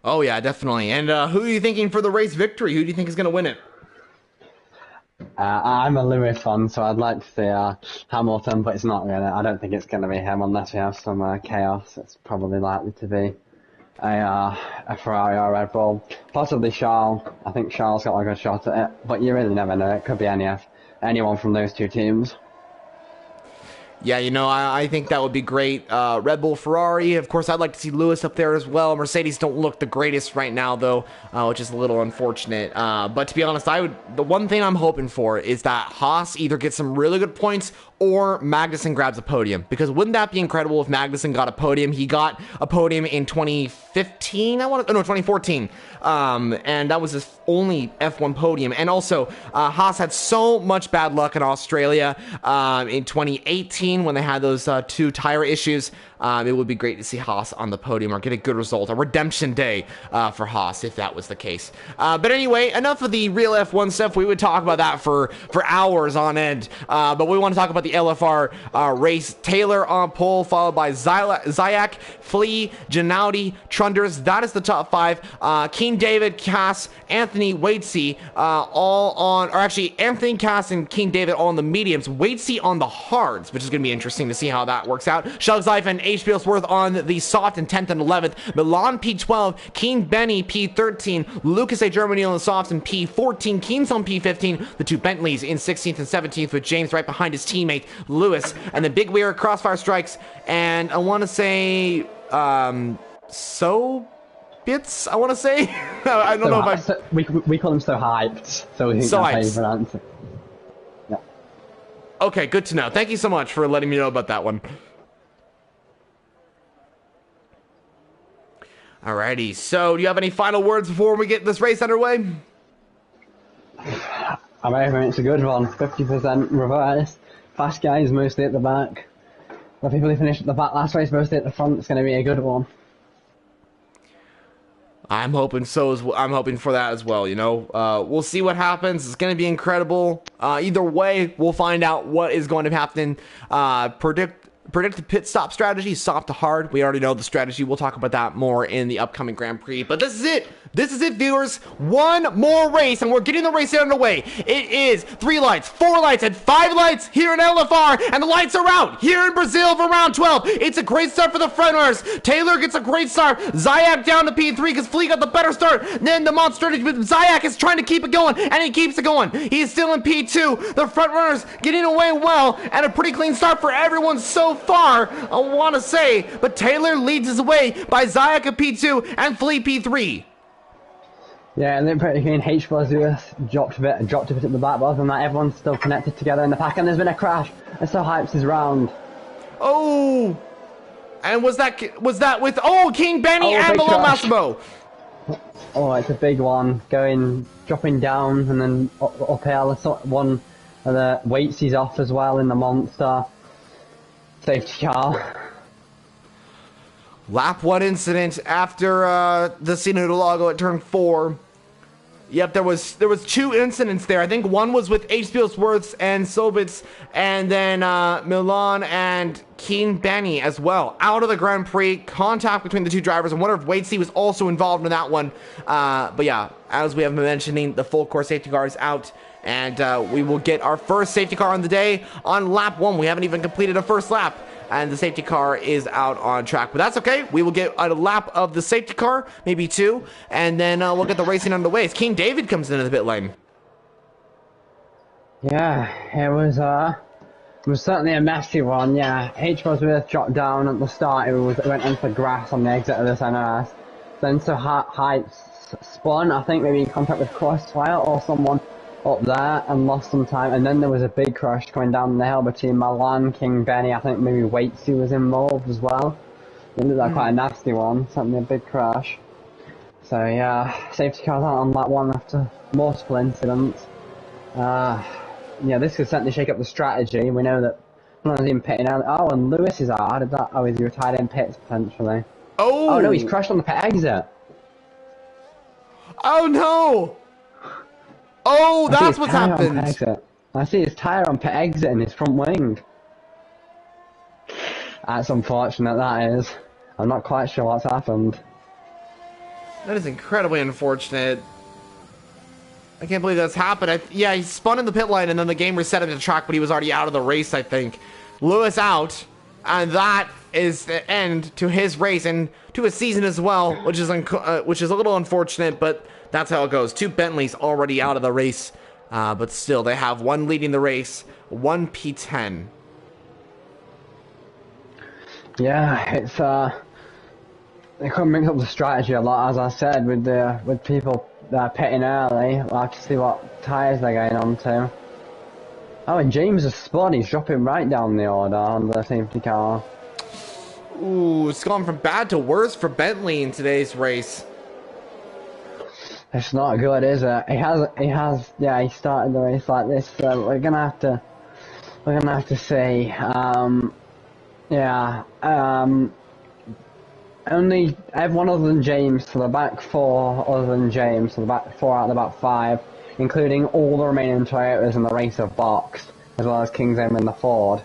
Oh yeah, definitely. And who are you thinking for the race victory? Who do you think is going to win it? I'm a Lewis fan, so I'd like to see Hamilton, but it's not really. I don't think it's going to be him unless we have some chaos. It's probably likely to be a Ferrari or a Red Bull. Possibly Charles. I think Charles got a good shot at it, but you really never know. It could be anyone from those 2 teams. Yeah, I think that would be great. Red Bull, Ferrari. Of course, I'd like to see Lewis up there as well. Mercedes don't look the greatest right now, though, which is a little unfortunate. But to be honest, the one thing I'm hoping for is that Haas either gets some really good points or Magnussen grabs a podium. Because wouldn't that be incredible if Magnussen got a podium? He got a podium in 2015, 2014. And that was his only F1 podium. And also, Haas had so much bad luck in Australia in 2018 when they had those 2 tire issues. it would be great to see Haas on the podium or get a good result, a redemption day for Haas if that was the case. But anyway, enough of the real F1 stuff. We would talk about that for hours on end. But we want to talk about the LFR race. Taylor on pole, followed by Zayak, Flea, Gennady, Trunders. That is the top 5. Keen David, Cass, Anthony, Waitsy, all on, or actually Anthony, Cass, and Keen David all on the mediums. Waitsy on the hards, which is going to be interesting to see how that works out. Shugs Life and HBO Sworth on the soft in 10th and 11th. Milan P12, Keen Benny P13, Lucas A. Germany on the softs in P14, Keen's on P15, the 2 Bentleys in 16th and 17th with James right behind his teammate Lewis, and then Big Weir, Crossfire Strikes, and I want to say so bits. I want to say I don't know if we call them so hyped, so we think so that's how you pronounce it. Yeah. Okay, good to know. Thank you so much for letting me know about that one. Alrighty, so do you have any final words before we get this race underway? I'm hoping it's a good one. 50% reverse. Fast guys mostly at the back. The people who finished at the back last race mostly at the front. It's going to be a good one. I'm hoping so as well. I'm hoping for that as well. You know, we'll see what happens. It's going to be incredible. Either way, we'll find out what is going to happen. Predict the pit stop strategy, soft to hard. We already know the strategy. We'll talk about that more in the upcoming Grand Prix. But this is it. This is it, viewers. One more race, and we're getting the race underway. It is 3 lights, 4 lights, and 5 lights here in LFR, and the lights are out here in Brazil for round 12. It's a great start for the front runners. Taylor gets a great start. Zayak down to P3 because Flea got the better start. Then the monster, but Zayak is trying to keep it going, and he keeps it going. He's still in P2. The front runners getting away well, and a pretty clean start for everyone so far, I want to say. But Taylor leads his way by Zayak at P2 and Flea P3. Yeah, and then pretty clean. H plus dropped a bit at the back, but other than that, everyone's still connected together in the pack, and there's been a crash. It so hypes his round. Oh, and was that with King Benny and Malone Massimo? Oh, it's a big one. Dropping down, and then uphill. One of the weights he's off as well in the monster. Safety car. Lap 1 incident after the Sino Lago at turn 4. Yep, there was 2 incidents there. I think one was with HBO Sworths and Sobitz, and then Milan and Keen Benny as well. Out of the Grand Prix, contact between the 2 drivers. I wonder if Waitsy was also involved in that one. But yeah, as we have been mentioning, the full course safety car is out. And we will get our first safety car on the day on lap 1. We haven't even completed a first lap. And the safety car is out on track. But that's okay. We will get a lap of the safety car, maybe 2. And then we'll get the racing underway. King David comes into the pit lane. Yeah, it was certainly a messy one, yeah. H was dropped down at the start. It went into grass on the exit of the NRS. Then so Heights spun, I think maybe in contact with Crossfire or someone up there, and lost some time, and then there was a big crash coming down the hill between Milan, King Benny, I think maybe Waitsy was involved as well. It looked like quite a nasty one, certainly a big crash. So yeah, safety cars out on that one after multiple incidents. Yeah, this could certainly shake up the strategy. We know that one of them pitting out. Oh, and Lewis is out. How did that? Oh, he's retired in pits potentially. Oh no, he's crashed on the pit exit. Oh no! Oh, that's what's happened. I see his tyre on pit exit in his front wing. That's unfortunate, that is. I'm not quite sure what's happened. That is incredibly unfortunate. I can't believe that's happened. Yeah, he spun in the pit lane and then the game reset him to the track, but he was already out of the race, I think. Lewis out, and that is the end to his race and to his season as well, which is a little unfortunate, but that's how it goes. 2 Bentleys already out of the race, but still, they have 1 leading the race, 1 P10. Yeah, it's they couldn't mix up the strategy a lot, as I said, with people pitting early. We'll have to see what tyres they're going on to. Oh, and James has spun. He's dropping right down the order on the safety car. Ooh, it's gone from bad to worse for Bentley in today's race. It's not good, is it? Yeah, he started the race like this, so we're gonna have to see. Yeah. Only everyone other than James, so the back four other than James, so the back four out of the back five, including all the remaining Toyotas in the race have boxed, as well as Kingsman and the Ford.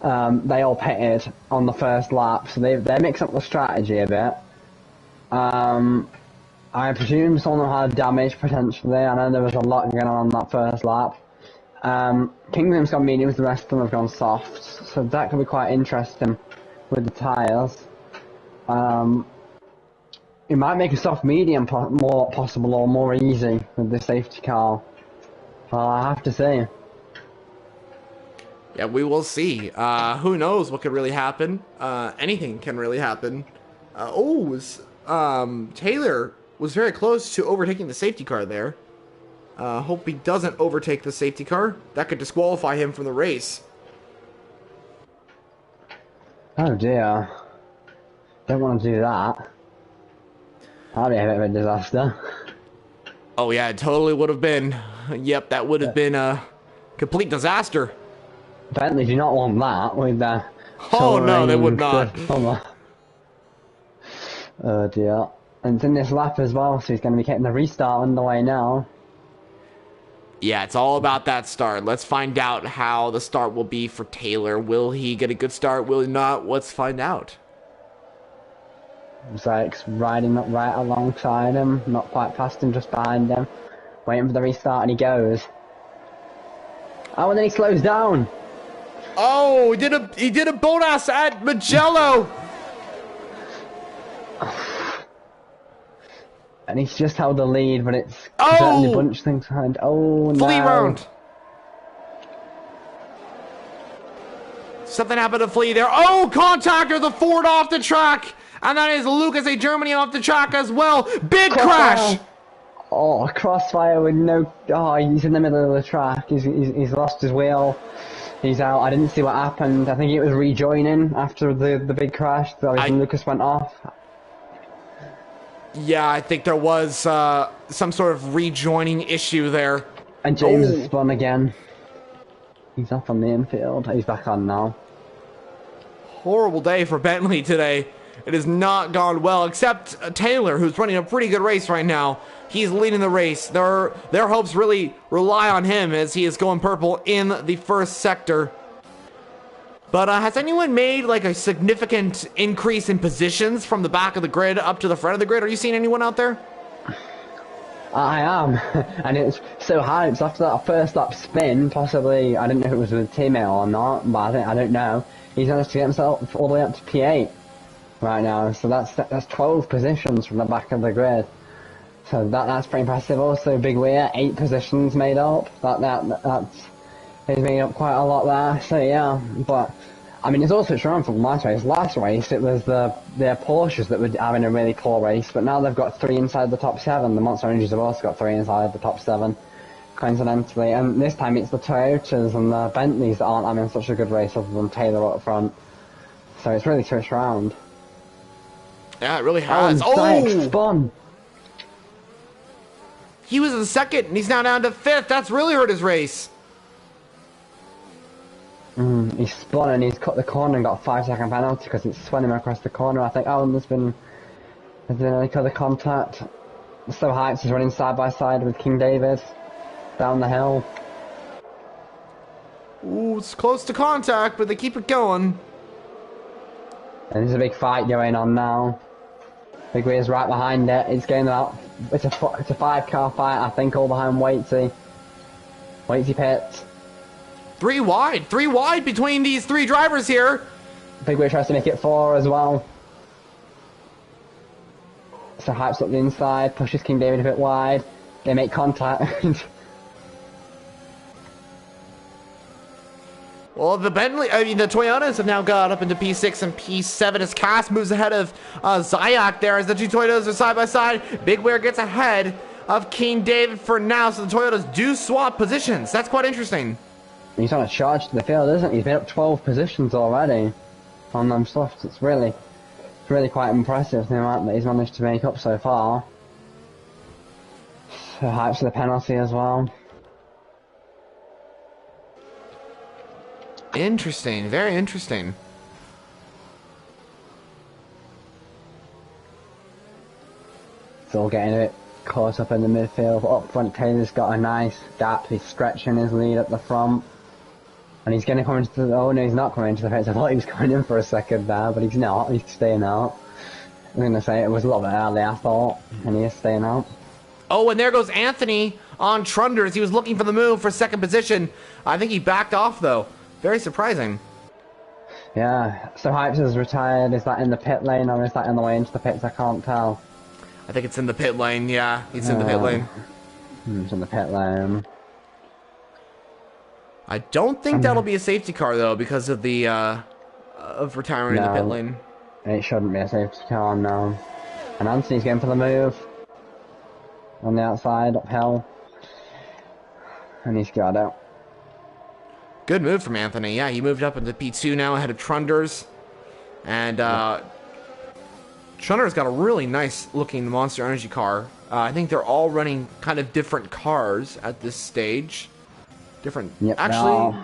They all pitted on the first lap, so they mix up the strategy a bit. I presume some of them had damage potentially. I know there was a lot going on that first lap. Kingdom's gone mediums, the rest of them have gone soft, so that could be quite interesting with the tyres. It might make a soft medium more possible or more easy with the safety car. I have to say. Yeah, we will see. Who knows what could really happen? Anything can really happen. Taylor was very close to overtaking the safety car there. Hope he doesn't overtake the safety car. That could disqualify him from the race. Oh dear. Don't want to do that. That'd be a bit of a disaster. Oh yeah, it totally would have been. Yep, that would have been a complete disaster. Bentley do not want that with their... Oh no, they would not. Oh dear. And it's in this lap as well, so he's going to be getting the restart underway now. Yeah, it's all about that start. Let's find out how the start will be for Taylor. Will he get a good start? Will he not? Let's find out. Zyke's riding up right alongside him, not quite past him, just behind him. Waiting for the restart, and he goes. Oh, and then he slows down. Oh, he did a bonus at Magello. And he's just held the lead, but it's certainly bunched things behind. Oh, no. Flea round. Something happened to Flea there. Oh, contactor, the Ford off the track. And that is Lucas A. Germany off the track as well. Big crash. Oh, crossfire with no... Oh, he's in the middle of the track. He's lost his wheel. He's out. I didn't see what happened. I think it was rejoining after the big crash. Lucas went off. Yeah, I think there was some sort of rejoining issue there. And James has spun again. He's off on the infield. He's back on now. Horrible day for Bentley today. It has not gone well, except Taylor, who's running a pretty good race right now. He's leading the race. Their hopes really rely on him as he is going purple in the first sector. But has anyone made like a significant increase in positions from the back of the grid up to the front of the grid? Are you seeing anyone out there? I am, and it's so high. It's after that first lap spin, possibly. I don't know if it was with teammate or not, but I don't know. He's managed to get himself all the way up to P8 right now. So that's 12 positions from the back of the grid. So that's pretty impressive. Also, Big Weir, 8 positions made up. That's he's made up quite a lot there. So yeah, but I mean, it's also shown from last race. Last race, it was the Porsches that were having a really poor race, but now they've got 3 inside the top 7. The Monster Energies have also got 3 inside the top 7, coincidentally. And this time it's the Toyotas and the Bentleys that aren't having such a good race other than Taylor up front. So it's really switched round. Yeah, it really has. Oh! Spun! He was in second, and he's now down to 5th. That's really hurt his race. He's spun and he's cut the corner and got a 5-second penalty because it's swung him across the corner. I think, and there's been any other contact. So Hypes is running side by side with King David down the hill. Ooh, it's close to contact, but they keep it going. And there's a big fight going on now. Big Weir's right behind it. It's going out. It's a 5-car fight, I think, all behind Waitsy. Waitsy pits. 3 wide between these 3 drivers here. Big Weir tries to make it 4 as well. So Hypes up the inside, pushes King David a bit wide. They make contact. Well, the Toyotas have now got up into P6 and P7 as Cass moves ahead of Zayak there as the 2 Toyotas are side by side. Big Weir gets ahead of King David for now, so the Toyotas do swap positions. That's quite interesting. He's on a charge to the field, isn't he? He's made up 12 positions already on them softs. It's really quite impressive, the amount that he's managed to make up so far. So Hypes for the penalty as well. Interesting, very interesting. Still getting a bit caught up in the midfield. But up front, Taylor's got a nice gap. He's stretching his lead at the front. And he's going to come into the... Oh, no, he's not coming into the pace. I thought he was coming in for a second there, but he's not. He's staying out. I'm going to say it was a little bit early, I thought. And he is staying out. Oh, and there goes Anthony on Trunders. He was looking for the move for second position. I think he backed off, though. Very surprising. Yeah. So Hypes is retired. Is that in the pit lane or is that on the way into the pits? I can't tell. I think it's in the pit lane, yeah. It's in the pit lane. It's in the pit lane. I don't think that'll be a safety car, though, because of the, of retiring in the pit lane. It shouldn't be a safety car, no. And Anthony's going for the move. On the outside, uphill. And he's got out. Good move from Anthony. Yeah, he moved up into P2 now ahead of Trunders. And, Trunders got a really nice looking Monster Energy car. I think they're all running kind of different cars at this stage. Different. Yep, actually,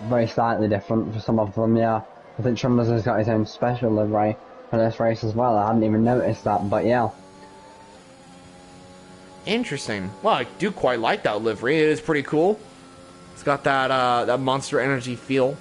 very slightly different for some of them, yeah. I think Trunders has got his own special livery for this race as well. I hadn't even noticed that, but yeah. Interesting. Well, I do quite like that livery. It is pretty cool. It's got that that Monster Energy feel.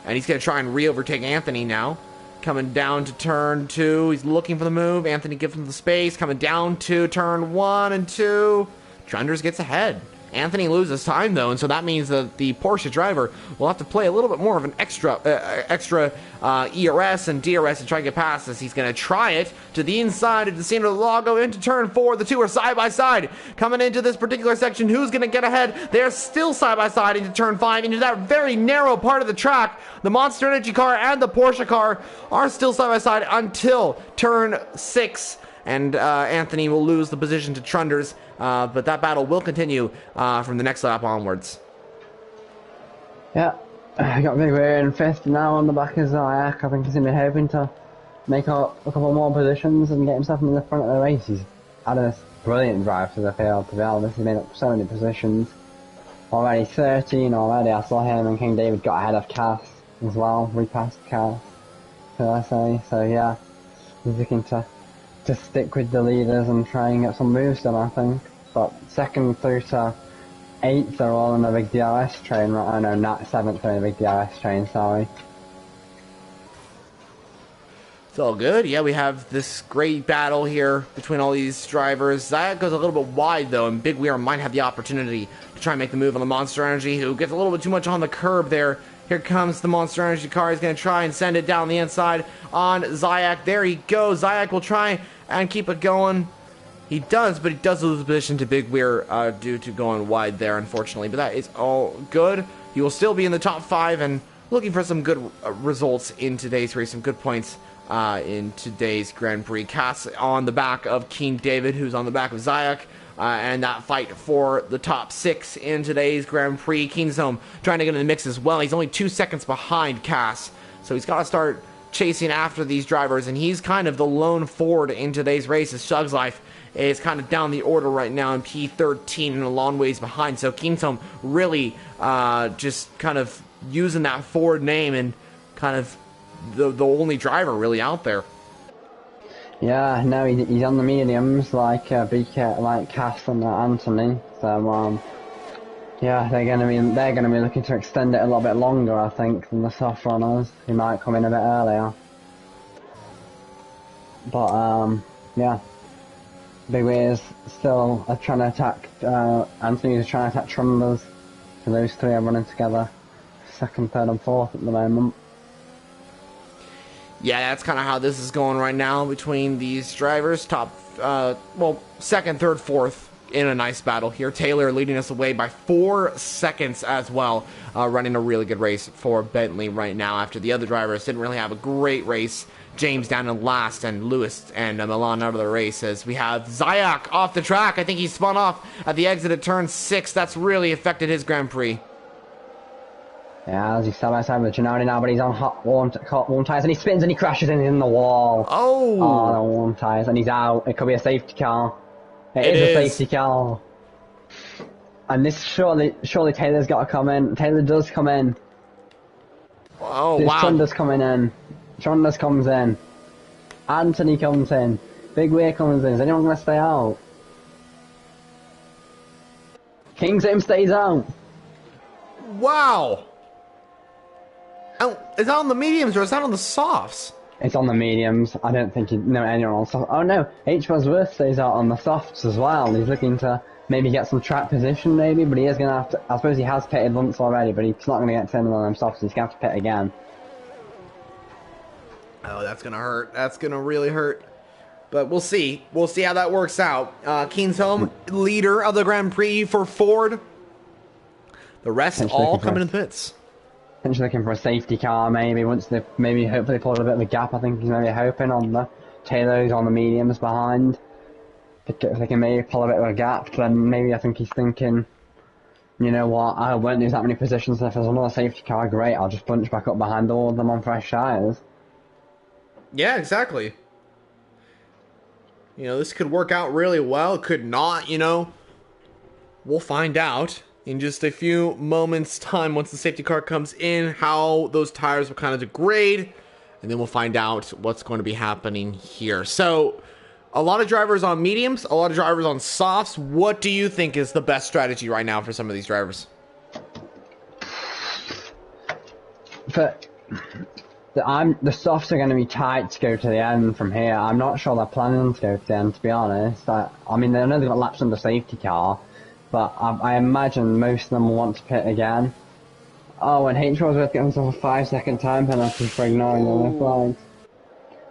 And he's going to try and re-overtake Anthony now. Coming down to turn 2. He's looking for the move. Anthony gives him the space. Coming down to turn 1 and 2. Trunders gets ahead. Anthony loses time, though, and so that means that the Porsche driver will have to play a little bit more of an extra ERS and DRS to try and get past this. He's going to try it to the inside of the center of the logo into turn 4. The two are side by side. Coming into this particular section, who's going to get ahead? They're still side by side into turn 5, into that very narrow part of the track. The Monster Energy car and the Porsche car are still side by side until turn 6. And Anthony will lose the position to Trunders, but that battle will continue from the next lap onwards. Yeah, I got Big Way in 5th now on the back of Zayak. I think he's going to be hoping to make up a couple more positions and get himself in the front of the race. He's had a brilliant drive to the field, to be honest. He's made up so many positions. Already 13 already. I saw him and King David got ahead of Cass as well, repassed Cass, should I say. So yeah, he's looking to stick with the leaders and try and get some moves done, I think. But 2nd through to 8th are all on a big DRS train, right? I know, not 7th are in a big DRS train, sorry. It's all good. Yeah, we have this great battle here between all these drivers. Zayak goes a little bit wide, though, and Big Weir might have the opportunity to try and make the move on the Monster Energy, who gets a little bit too much on the curb there. Here comes the Monster Energy car. He's going to try and send it down the inside on Zayak. There he goes. Zayak will try and keep it going. He does, but he does lose the position to Big Weir due to going wide there, unfortunately. But that is all good. He will still be in the top 5 and looking for some good results in today's race, some good points in today's Grand Prix. Cass on the back of King David, who's on the back of Zayak. And that fight for the top 6 in today's Grand Prix. Keen's trying to get in the mix as well. He's only 2 seconds behind Cass, so he's got to start chasing after these drivers, and he's kind of the lone Ford in today's race. As Shug's Life is kind of down the order right now in P13 and a long ways behind. So Keen's really just kind of using that Ford name and kind of the only driver really out there. Yeah, no, he's on the mediums like BK, like Cass and Anthony. So yeah, they're gonna be looking to extend it a little bit longer, I think, than the soft runners. He might come in a bit earlier. But yeah, Big Way is still trying to attack. Anthony is trying to attack Trunders. So those 3 are running together, 2nd, 3rd, and 4th at the moment. Yeah, that's kind of how this is going right now between these drivers. Top, well, 2nd, 3rd, 4th in a nice battle here. Taylor leading us away by 4 seconds as well, running a really good race for Bentley right now after the other drivers didn't really have a great race. James down in last and Lewis and Milan out of the race as we have Zayak off the track. I think he spun off at the exit at turn 6. That's really affected his Grand Prix. Yeah, as he's side by side with Gennady now, but he's on hot warm tyres and he spins and he crashes in the wall. Oh! Oh, the warm tyres, and he's out. It could be a safety car. It is a safety car. And this surely Taylor's got to come in. Taylor does come in. Oh, wow. Trunders coming in. Trunders comes in. Anthony comes in. Big Wheel comes in. Is anyone going to stay out? Kingsholm stays out. Wow. Oh, is that on the mediums or is that on the softs? It's on the mediums. I don't think you know anyone on soft. Oh no, H1's stays out on the softs as well. He's looking to maybe get some track position maybe, but he is going to have to, I suppose he has pitted once already, but he's not going to get turned on them softs, he's going to have to pit again. Oh, that's going to hurt. That's going to really hurt. But we'll see. We'll see how that works out. Kingsholm, leader of the Grand Prix for Ford. The rest all coming in the pits. Potentially looking for a safety car maybe, once they maybe hopefully pull a bit of a gap. I think he's maybe hoping on the Taylor's on the mediums behind. If they can maybe pull a bit of a gap, then maybe I think he's thinking, you know what, I won't lose that many positions, and if there's another safety car, great, I'll just bunch back up behind all of them on fresh tyres. Yeah, exactly. You know, this could work out really well. It could not, you know. We'll find out in just a few moments' time once the safety car comes in, how those tires will kind of degrade, and then we'll find out what's going to be happening here. So, a lot of drivers on mediums, a lot of drivers on softs. What do you think is the best strategy right now for some of these drivers? The softs are going to be tight to go to the end from here. I'm not sure they're planning to go to the end, to be honest. I mean, I know they've got laps on the safety car, but I imagine most of them will want to pit again. Oh, and H-Rosworth gets himself a 5-second time penalty for ignoring yellow flags.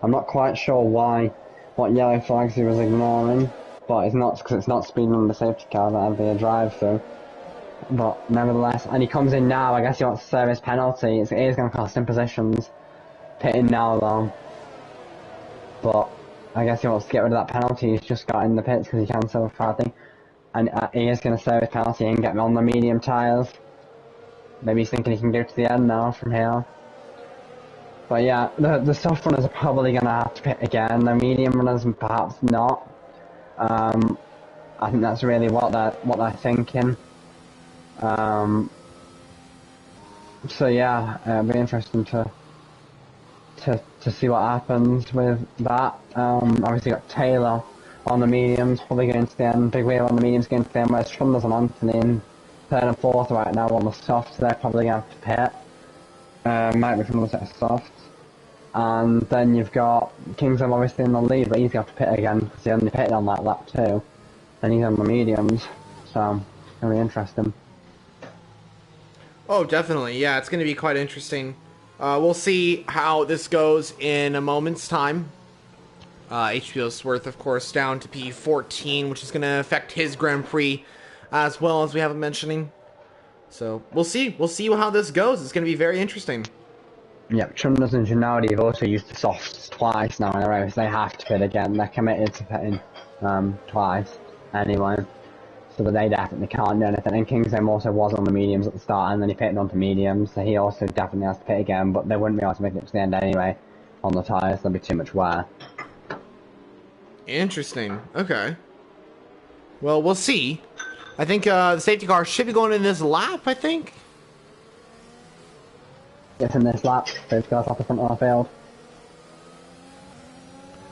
I'm not quite sure what yellow flags he was ignoring, but it's not because it's not speeding on the safety car, that'd be a drive-through. But nevertheless, and he comes in now, I guess he wants to serve his penalty. It is going to cost him positions. Pitting now though, but I guess he wants to get rid of that penalty. He's just got in the pits because he can serve a penalty, and he is going to serve his penalty and get me on the medium tyres. Maybe he's thinking he can go to the end now from here. But yeah, the soft runners are probably going to have to pit again. The medium runners perhaps not. I think that's really what they're thinking. So yeah, it'll be interesting to see what happens with that. Obviously got Taylor on the mediums, probably going to the end. Big Wheel on the mediums going to the end. Whereas Trundles and Anthony in third and fourth right now on the softs. They're probably going to have to pit. Might be from another set of softs. And then you've got Kingsholm obviously in the lead, but he's going to have to pit again because he only pitted on that lap too. And he's on the mediums, so it's going to be interesting. Oh, definitely. Yeah, it's going to be quite interesting. We'll see how this goes in a moment's time. HBO Sworth, of course, down to P14, which is going to affect his Grand Prix as well, as we have been mentioning. So we'll see. We'll see how this goes. It's going to be very interesting. Yep, Trundles and Gennady have also used the softs twice now in a row, so they have to pit again. They're committed to pitting twice anyway, so that they definitely can't do anything. And Kingsholm also was on the mediums at the start, and then he pitted onto mediums, so he also definitely has to pit again, but they wouldn't be able to make it to the end anyway on the tyres. There'd be too much wear. Interesting. Okay. Well, we'll see. I think the safety car should be going in this lap, I think. Yes, in this lap, safety car's off the front of the field.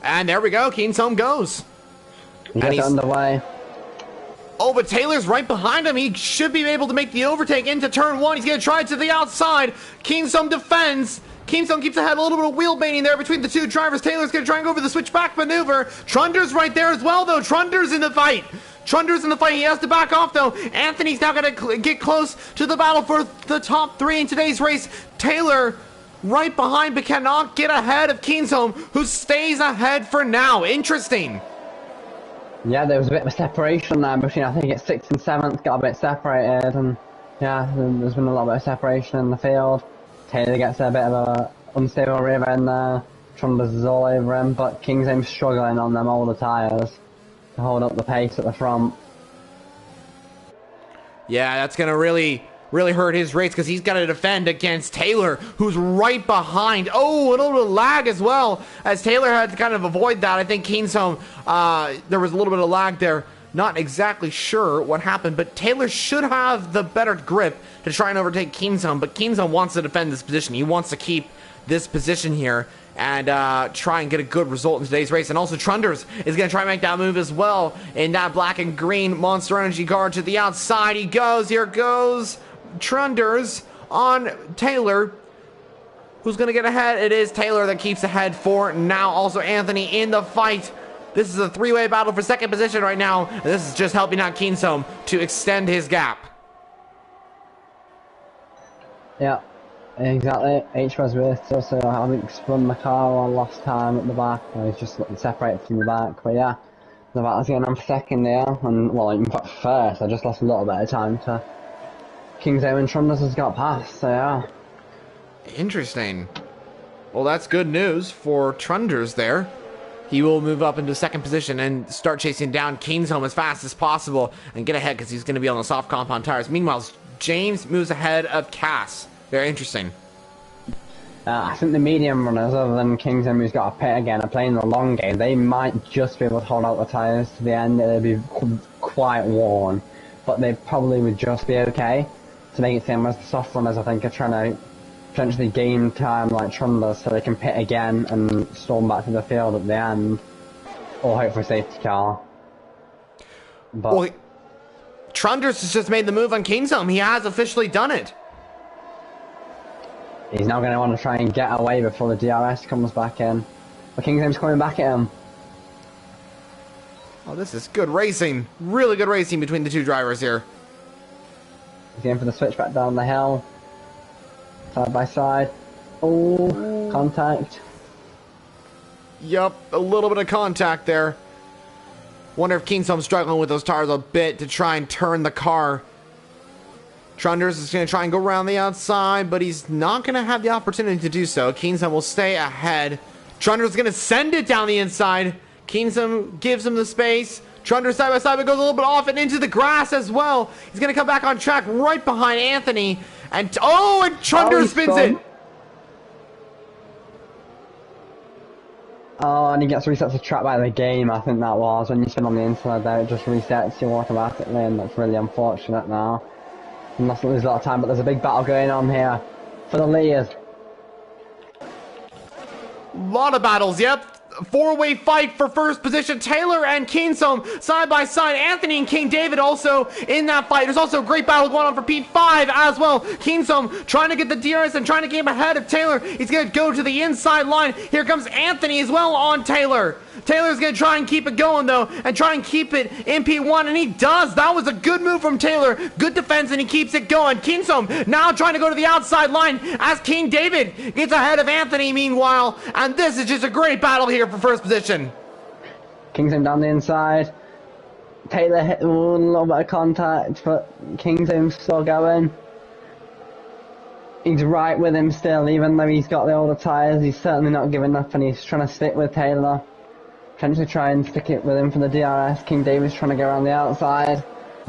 And there we go. Kingsholm goes. He gets underway. Oh, but Taylor's right behind him. He should be able to make the overtake into turn one. He's going to try it to the outside. Kingsholm defends. Kingsholm keeps ahead, a little bit of wheel baiting there between the two drivers. Taylor's going to try and go over the switchback maneuver. Trunder's right there as well, though. Trunder's in the fight. Trunder's in the fight. He has to back off, though. Anthony's now going to get close to the battle for the top three in today's race. Taylor right behind, but cannot get ahead of Kingsholm, who stays ahead for now. Interesting. Yeah, there was a bit of a separation there between, I think it's 6th and 7th, got a bit separated, and yeah, there's been a little bit of separation in the field. Taylor gets a bit of a unstable rear end there. Trundles is all over him, but Kingsholm's struggling on them older tyres to hold up the pace at the front. Yeah, that's going to really hurt his race because he's got to defend against Taylor, who's right behind. Oh, a little bit of lag as well, as Taylor had to kind of avoid that. I think Kingsholm, there was a little bit of lag there. Not exactly sure what happened, but Taylor should have the better grip to try and overtake Kingsholm, but Kingsholm wants to defend this position. He wants to keep this position here, and try and get a good result in today's race. And also Trunders is going to try and make that move as well in that black and green Monster Energy guard to the outside. He goes. Here goes Trunders on Taylor. Who's going to get ahead? It is Taylor that keeps ahead for now. Also Anthony in the fight. This is a three-way battle for second position right now. And this is just helping out Keensome to extend his gap. Yeah, exactly. H was with us, so I haven't spun the car or lost time at the back. I was just separated from the back. But yeah, the battle's going on for second there. And well, in fact, first, I just lost a little bit of time to Kingsome, and Trunders has got past, so yeah. Interesting. Well, that's good news for Trunders there. He will move up into second position and start chasing down Keensome as fast as possible and get ahead because he's going to be on the soft compound tires. Meanwhile, James moves ahead of Cass. Very interesting. I think the medium runners, other than Kingsome, who's got a pit again, are playing the long game. They might just be able to hold out the tyres to the end. They'll be quite worn, but they probably would just be okay. To make it seem as the soft runners, I think, are trying to potentially gain time like Trunders so they can pit again and storm back to the field at the end, or hope for a safety car. But well, Trunders has just made the move on Kingsome. He has officially done it. He's now going to want to try and get away before the DRS comes back in. But Kingsome's coming back at him. Oh, this is good racing. Really good racing between the two drivers here. He's going for the switchback down the hill. Side by side. Oh, contact. Yup, a little bit of contact there. Wonder if Keensome's struggling with those tires a bit to try and turn the car. Trunders is going to try and go around the outside, but he's not going to have the opportunity to do so. Keensome will stay ahead. Trunders is going to send it down the inside. Keensome gives him the space. Trunders side by side, but goes a little bit off and into the grass as well. He's going to come back on track right behind Anthony. And Trunders spins it. Oh, and he gets reset to track by the game, I think that was. When you spin on the inside there, it just resets you automatically, and that's really unfortunate now. And that's lose a lot of time, but there's a big battle going on here for the lead. Lot of battles, yep. Four-way fight for first position. Taylor and Keensome side by side. Anthony and King David also in that fight. There's also a great battle going on for P5 as well. Keensome trying to get the DRS and trying to get him ahead of Taylor. He's going to go to the inside line. Here comes Anthony as well on Taylor. Taylor's going to try and keep it going though and try and keep it in P1, and he does. That was a good move from Taylor. Good defense, and he keeps it going. Keensome now trying to go to the outside line as King David gets ahead of Anthony meanwhile, and this is just a great battle here for first position. Keensome down the inside. Taylor hit a little bit of contact, but Kingsome's still going. He's right with him still, even though he's got the older tyres. He's certainly not giving up, and he's trying to stick with Taylor. Potentially try and stick it with him for the DRS. King David's trying to go around the outside.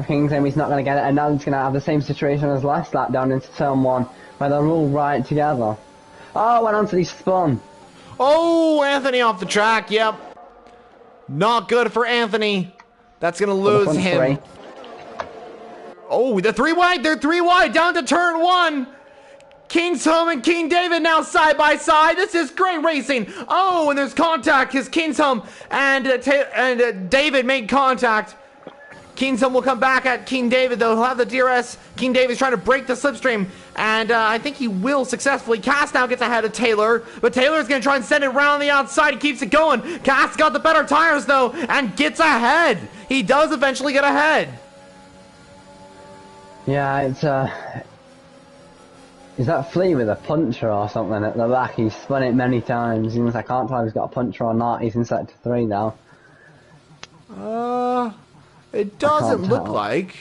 Kingsome, he's not going to get it, and now he's going to have the same situation as last lap down into turn 1, where they're all right together. Oh, went on to the spun. Oh, Anthony off the track, yep. Not good for Anthony. That's going to lose him. Oh, they're three wide down to turn 1. Keensome and King David now side by side. This is great racing. Oh, and there's contact because Keensome and David made contact. Keensome will come back at King David, though. He'll have the DRS. King David's trying to break the slipstream, and I think he will successfully. Cass now gets ahead of Taylor, but Taylor's going to try and send it around the outside. He keeps it going. Cass got the better tires, though, and gets ahead. He does eventually get ahead. Yeah, it's is that Flea with a puncher or something at the back? He's spun it many times. I can't tell if he's got a puncher or not. He's in sector 3 now. It doesn't look like.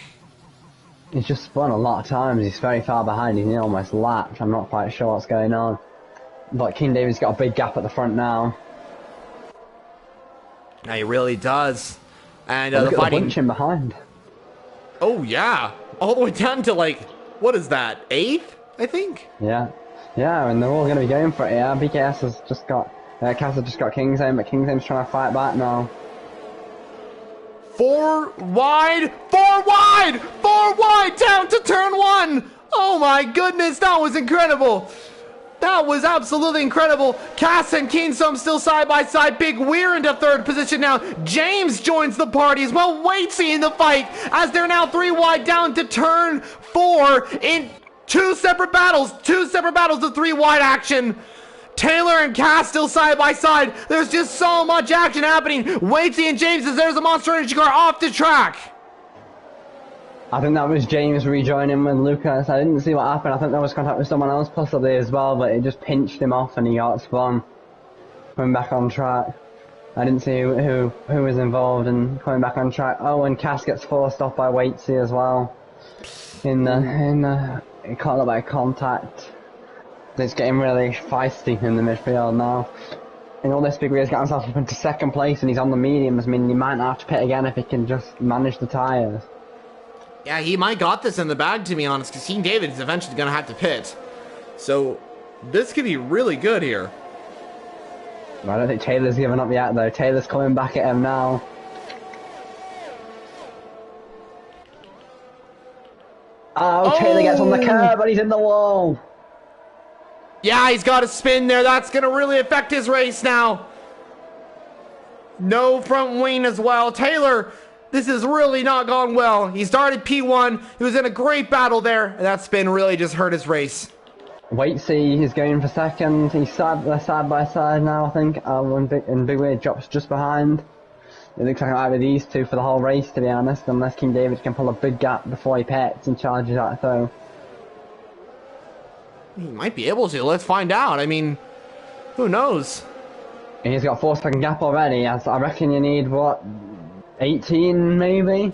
He's just spun a lot of times. He's very far behind. He's almost lapped. I'm not quite sure what's going on. But King David's got a big gap at the front now. Yeah, he really does. And the fighting. Look at the bunching behind. Oh yeah, all the way down to like, what is that? 8th, I think. Yeah, and they're all going to be going for it. Yeah, BKS has just got. Cass has just got Kingsome, but Kingsome's trying to fight back now. 4 wide down to turn 1. Oh my goodness, that was incredible. That was absolutely incredible. Cass and Kingsome still side by side. Big Weir into third position now. James joins the party as well. Waitsy in the fight as they're now 3 wide down to turn 4 in two separate battles of 3 wide action. Taylor and Cass still side by side. There's just so much action happening. Waitsy and James as there's a Monster Energy car off the track. I think that was James rejoining with Lucas. I didn't see what happened. I think there was contact with someone else possibly as well, but it just pinched him off and he got spun. Coming back on track. I didn't see who was involved in coming back on track. Oh, and Cass gets forced off by Waitsy as well. It caught up by contact. It's getting really feisty in the midfield now. In all this, Big Rear's got himself up into second place and he's on the mediums. I mean, he might not have to pit again if he can just manage the tyres. Yeah, he might got this in the bag, to be honest, because King David is eventually going to have to pit. So, this could be really good here. I don't think Taylor's given up yet, though. Taylor's coming back at him now. Oh, Taylor gets on the curb, but he's in the wall. Yeah, he's got a spin there. That's going to really affect his race now. No front wing as well. Taylor... This has really not gone well. He started P1. He was in a great battle there. And that spin really just hurt his race. Waitsy is going for second. He's side by side now, I think. And Big Weird drops just behind. It looks like it might be these two for the whole race, to be honest. Unless King David can pull a big gap before he pits and charges out through. He might be able to. Let's find out. I mean, who knows? He's got a 4-second gap already. I reckon you need, what... 18 maybe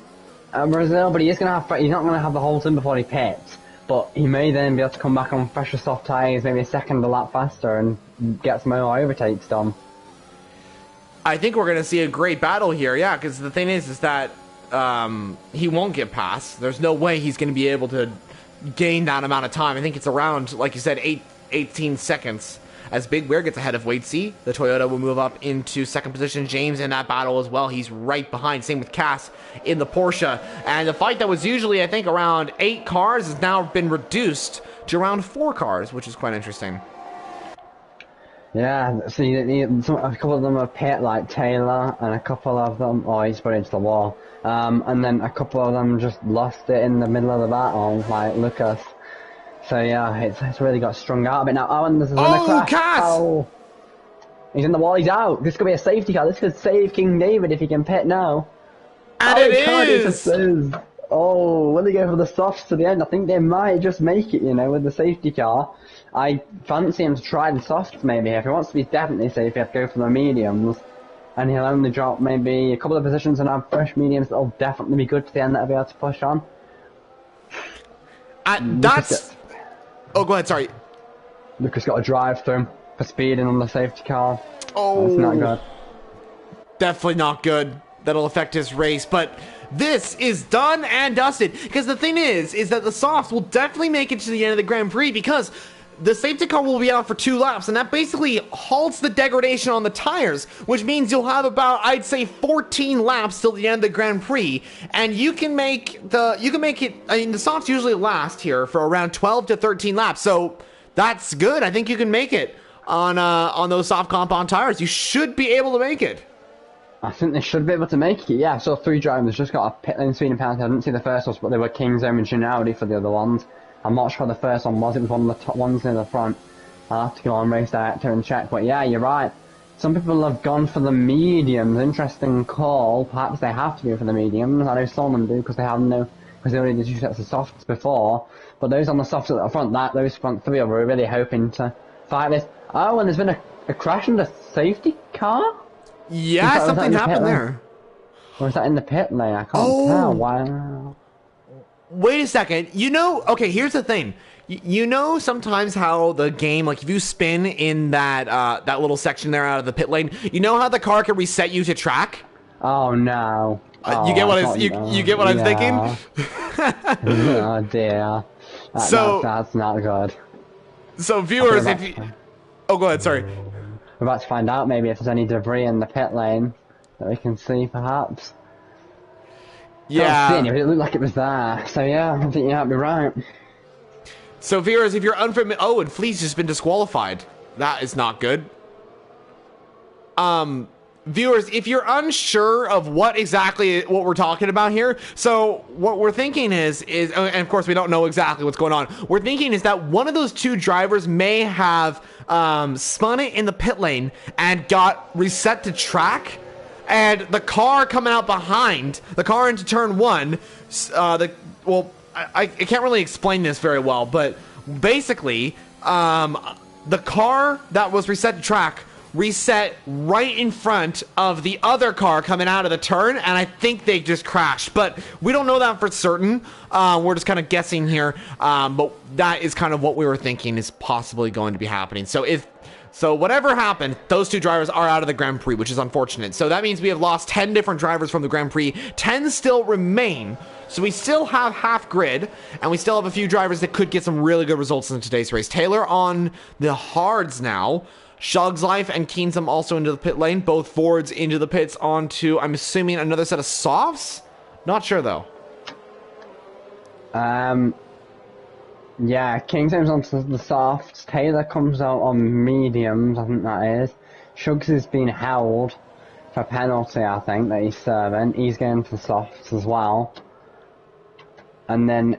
Brazil, but he's not going to have the whole thing before he pits, but he may then be able to come back on fresher soft tyres, maybe a second a lap faster and get some more overtakes done. I think we're going to see a great battle here, yeah, because the thing is that he won't get past. There's no way he's going to be able to gain that amount of time. I think it's around, like you said, 18 seconds. As Big Weir gets ahead of Waitsy, the Toyota will move up into second position. James in that battle as well. He's right behind. Same with Cass in the Porsche. And the fight that was usually, I think, around 8 cars has now been reduced to around 4 cars, which is quite interesting. Yeah, see, a couple of them are pit, like Taylor, and a couple of them, he's put into the wall. And then a couple of them just lost it in the middle of the battle, like Lucas. So yeah, it's really got strung out a bit now. Oh, and there's another crash. Cass! Oh, he's in the wall, he's out. This could be a safety car. This could save King David if he can pit now. And it is! Oh, will they go for the softs to the end? I think they might just make it, with the safety car. I fancy him to try the softs maybe. If he wants to be definitely safe, he'll go for the mediums. And he'll only drop maybe a couple of positions and have fresh mediums that'll definitely be good to the end that he'll be able to push on. Oh, go ahead, sorry. Lucas got a drive through for speeding on the safety car. Oh, that's not good. Definitely not good. That'll affect his race, but this is done and dusted. Because the thing is that the softs will definitely make it to the end of the Grand Prix because the safety car will be out for 2 laps, and that basically halts the degradation on the tires, which means you'll have about, I'd say, 14 laps till the end of the Grand Prix, and you can make it, I mean, the softs usually last here for around 12 to 13 laps, so that's good. I think you can make it on those soft compound tires. You should be able to make it. I think they should be able to make it, yeah. So 3 drivers just got a pit lane speeding penalty. I didn't see the first ones, but they were Kingsome and Ginaldi for the other ones. I'm not sure the first one was. It was one of the top ones near the front. I'll have to go on Race Director and check. But yeah, you're right. Some people have gone for the mediums. Interesting call. Perhaps they have to go for the mediums. I know some of them do because they already did 2 sets of softs before. But those on the softs at the front, those front 3 were really hoping to fight this. Oh, and there's been a crash in the safety car? Yeah, something happened there. Or is that in the pit lane? I can't tell. Wow. Wait a second. Okay, here's the thing. Sometimes how the game, like if you spin in that little section there out of the pit lane, you know how the car can reset you to track? Oh no. You get what I'm thinking? Oh dear. That's not good. So viewers, oh, go ahead, sorry. We're about to find out maybe if there's any debris in the pit lane that we can see perhaps. Yeah. It looked like it was there. So yeah, I think you might be right. So viewers, if you're unfamiliar, oh, and Flea's just been disqualified. That is not good. Viewers, if you're unsure of what we're talking about here, so what we're thinking is, and of course we don't know exactly what's going on. We're thinking is that one of those two drivers may have spun it in the pit lane and got reset to track, and the car coming out behind, the car into turn one, I can't really explain this very well, but basically, the car that was reset to track reset right in front of the other car coming out of the turn, and I think they just crashed, but we don't know that for certain. We're just kind of guessing here, but that is kind of what we were thinking is possibly going to be happening. So whatever happened, those two drivers are out of the Grand Prix, which is unfortunate. So that means we have lost 10 different drivers from the Grand Prix. 10 still remain. So we still have half grid, and we still have a few drivers that could get some really good results in today's race. Taylor on the hards now. Shug's Life and Keensum also into the pit lane. Both Fords into the pits onto, I'm assuming, another set of softs? Not sure, though. Yeah, Keensum's onto the softs. Taylor comes out on mediums, I think that is. Shugs has been held for penalty, I think, that he's serving. He's getting to the softs as well. And then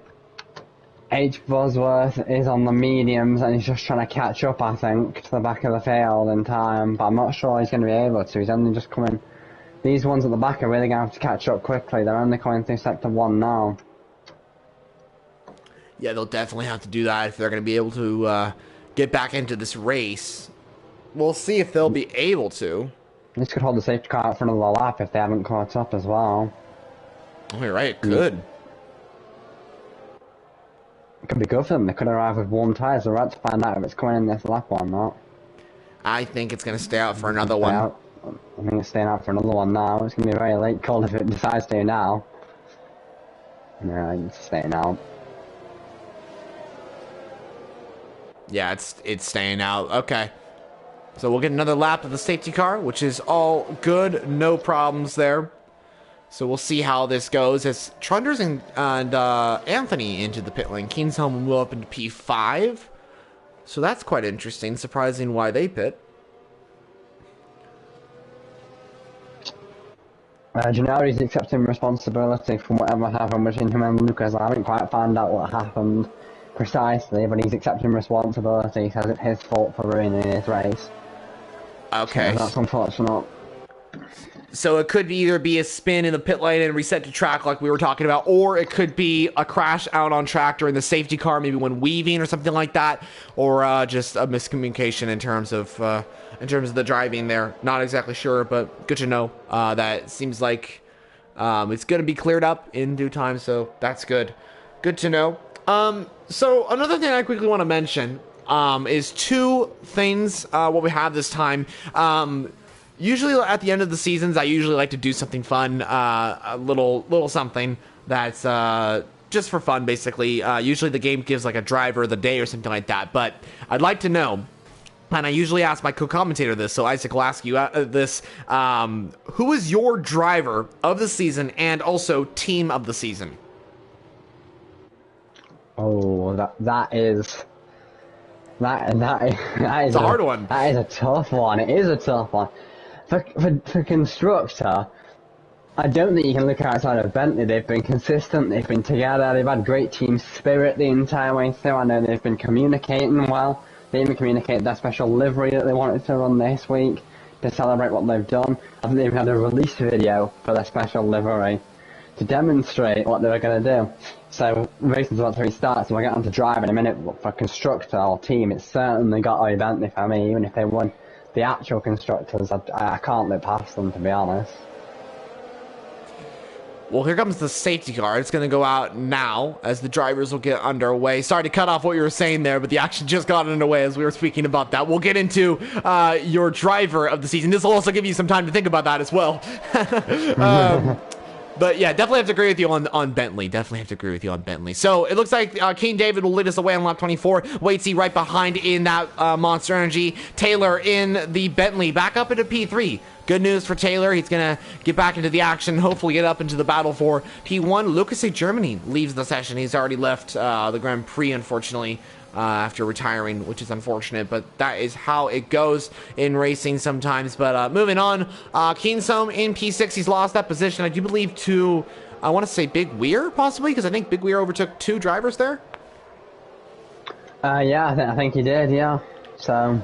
H. Bosworth is on the mediums and he's just trying to catch up, I think, to the back of the field in time, but I'm not sure he's going to be able to. He's only just coming. These ones at the back are really going to have to catch up quickly. They're only coming through sector 1 now. Yeah, they'll definitely have to do that if they're going to be able to get back into this race. We'll see if they'll be able to. This could hold the safety car out for another lap if they haven't caught up as well. Oh, you're right, it could. It could be good for them. They could arrive with warm tyres. We're about to find out if it's coming in this lap or not. I think it's going to stay out for another one. I think it's staying out for another one now. It's going to be a very late call if it decides to now. Yeah, it's staying out. Yeah, it's staying out. Okay. So we'll get another lap of the safety car, which is all good. No problems there. So we'll see how this goes as Trunders and Anthony into the pit lane. Kingsholm will move up into P5. So that's quite interesting. Surprising why they pit. Gennadi's accepting responsibility for whatever happened between him and Lucas. I haven't quite found out what happened precisely, but he's accepting responsibility. He says it's his fault for ruining his race. Okay. So that's unfortunate. So it could either be a spin in the pit lane and reset to track like we were talking about, or it could be a crash out on track during the safety car, maybe when weaving or something like that, or just a miscommunication in terms of the driving there. Not exactly sure, but good to know. That seems like it's going to be cleared up in due time, so that's good. Good to know. So another thing I quickly want to mention is two things what we have this time. Usually at the end of the seasons, I usually like to do something fun, a little something that's just for fun, basically. Usually the game gives like a driver of the day or something like that, but I'd like to know, and I usually ask my co-commentator this, so Isaac will ask you this, who is your driver of the season and also team of the season? Oh, that is It's a hard one. That is a tough one. It is a tough one. For Constructor, I don't think you can look outside of Bentley. They've been consistent, they've been together, they've had great team spirit the entire way through. I know they've been communicating well. They even communicated their special livery that they wanted to run this week to celebrate what they've done. I think they've had a release video for their special livery to demonstrate what they were going to do. So, racing's about to restart, so we'll get on to drive in a minute. But for Constructor or team, it's certainly got to be Bentley for me, even if they won the actual constructors. I can't look past them, to be honest. Well, here comes the safety car. It's going to go out now as the drivers will get underway. Sorry to cut off what you were saying there, but the action just got underway as we were speaking about that. We'll get into your driver of the season. This will also give you some time to think about that as well. But yeah, definitely have to agree with you on Bentley. Definitely have to agree with you on Bentley. So it looks like King David will lead us away on lap 24. Waitsy right behind in that Monster Energy. Taylor in the Bentley, back up into P3. Good news for Taylor. He's going to get back into the action, hopefully get up into the battle for P1. Lucas A. Germany leaves the session. He's already left the Grand Prix, unfortunately, after retiring, which is unfortunate, but that is how it goes in racing sometimes. But moving on, Kingsome in P6, he's lost that position, I do believe, to, I want to say Big Weir, possibly, because I think Big Weir overtook 2 drivers there. Yeah, I think he did, yeah. So,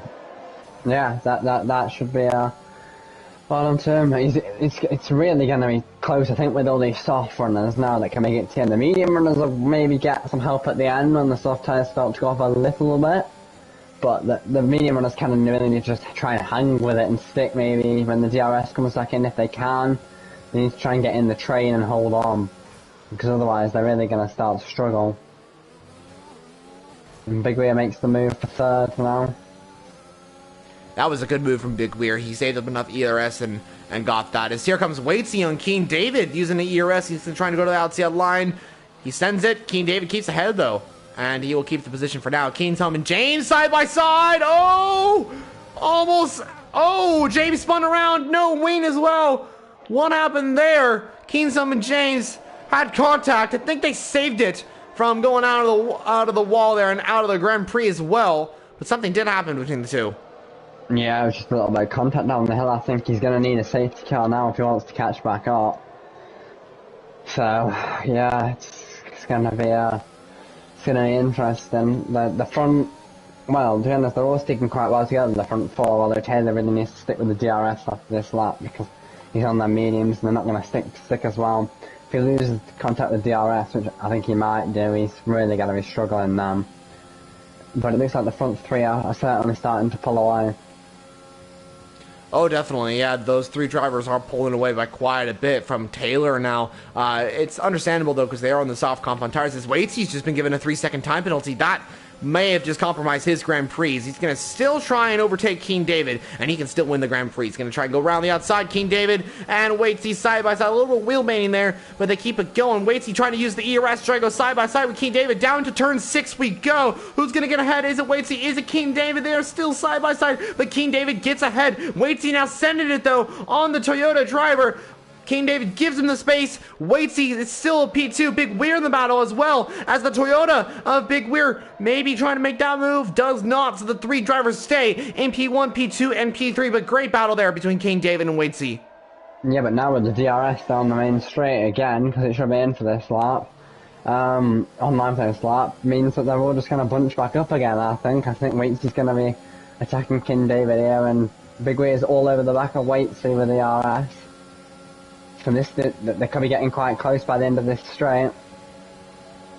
yeah, that should be well on to him. It's really going to be close, I think, with all these soft runners now that can make it to the end. The medium runners will maybe get some help at the end when the soft tyres start to go off a little bit. But the medium runners kind of really need to just try and hang with it and stick maybe when the DRS comes back in if they can. They need to try and get in the train and hold on, because otherwise they're really going to start to struggle. And Big Weir makes the move for 3rd now. That was a good move from Big Weir. He saved up enough ERS and got that. As here comes Waitsy on Keen David using the ERS. He's trying to go to the outside line. He sends it. Keen David keeps ahead, though. And he will keep the position for now. Keen's home and James side by side. Oh! Almost. Oh! James spun around. No, Wayne as well. What happened there? Keen's home and James had contact. I think they saved it from going out of the wall there and out of the Grand Prix as well. But something did happen between the two. Yeah, it was just a little bit of contact down the hill. I think he's going to need a safety car now if he wants to catch back up. So, yeah, it's going to be interesting. The front, well, to be honest, they're all sticking quite well together, the front 4, although Taylor really needs to stick with the DRS after this lap because he's on their mediums and they're not going to stick as well. If he loses contact with DRS, which I think he might do, he's really going to be struggling then. But it looks like the front 3 are certainly starting to pull away. Oh, definitely. Yeah, those 3 drivers are pulling away by quite a bit from Taylor now. It's understandable, though, because they are on the soft compound tires. As Waitsy's just been given a 3-second time penalty. That may have just compromised his Grand Prix. He's going to still try and overtake King David, and he can still win the Grand Prix. He's going to try and go around the outside. King David and Waitsy side by side. A little bit of wheel baiting there, but they keep it going. Waitsy trying to use the ERS to try to go side by side with King David. Down to turn 6 we go. Who's going to get ahead? Is it Waitsy? Is it King David? They are still side by side, but King David gets ahead. Waitsy now sending it, though, on the Toyota driver. King David gives him the space. Waitsy is still a P2. Big Weir in the battle as well, as the Toyota of Big Weir maybe trying to make that move. Does not. So the 3 drivers stay in P1, P2, and P3. But great battle there between King David and Waitsy. Yeah, but now with the DRS down the main straight again, because it should be in for this lap, online for this lap, means that they're all just going to bunch back up again, I think. I think Waitsy's going to be attacking King David here, and Big Weir's all over the back of Waitsy with the RS. And this, they could be getting quite close by the end of this straight.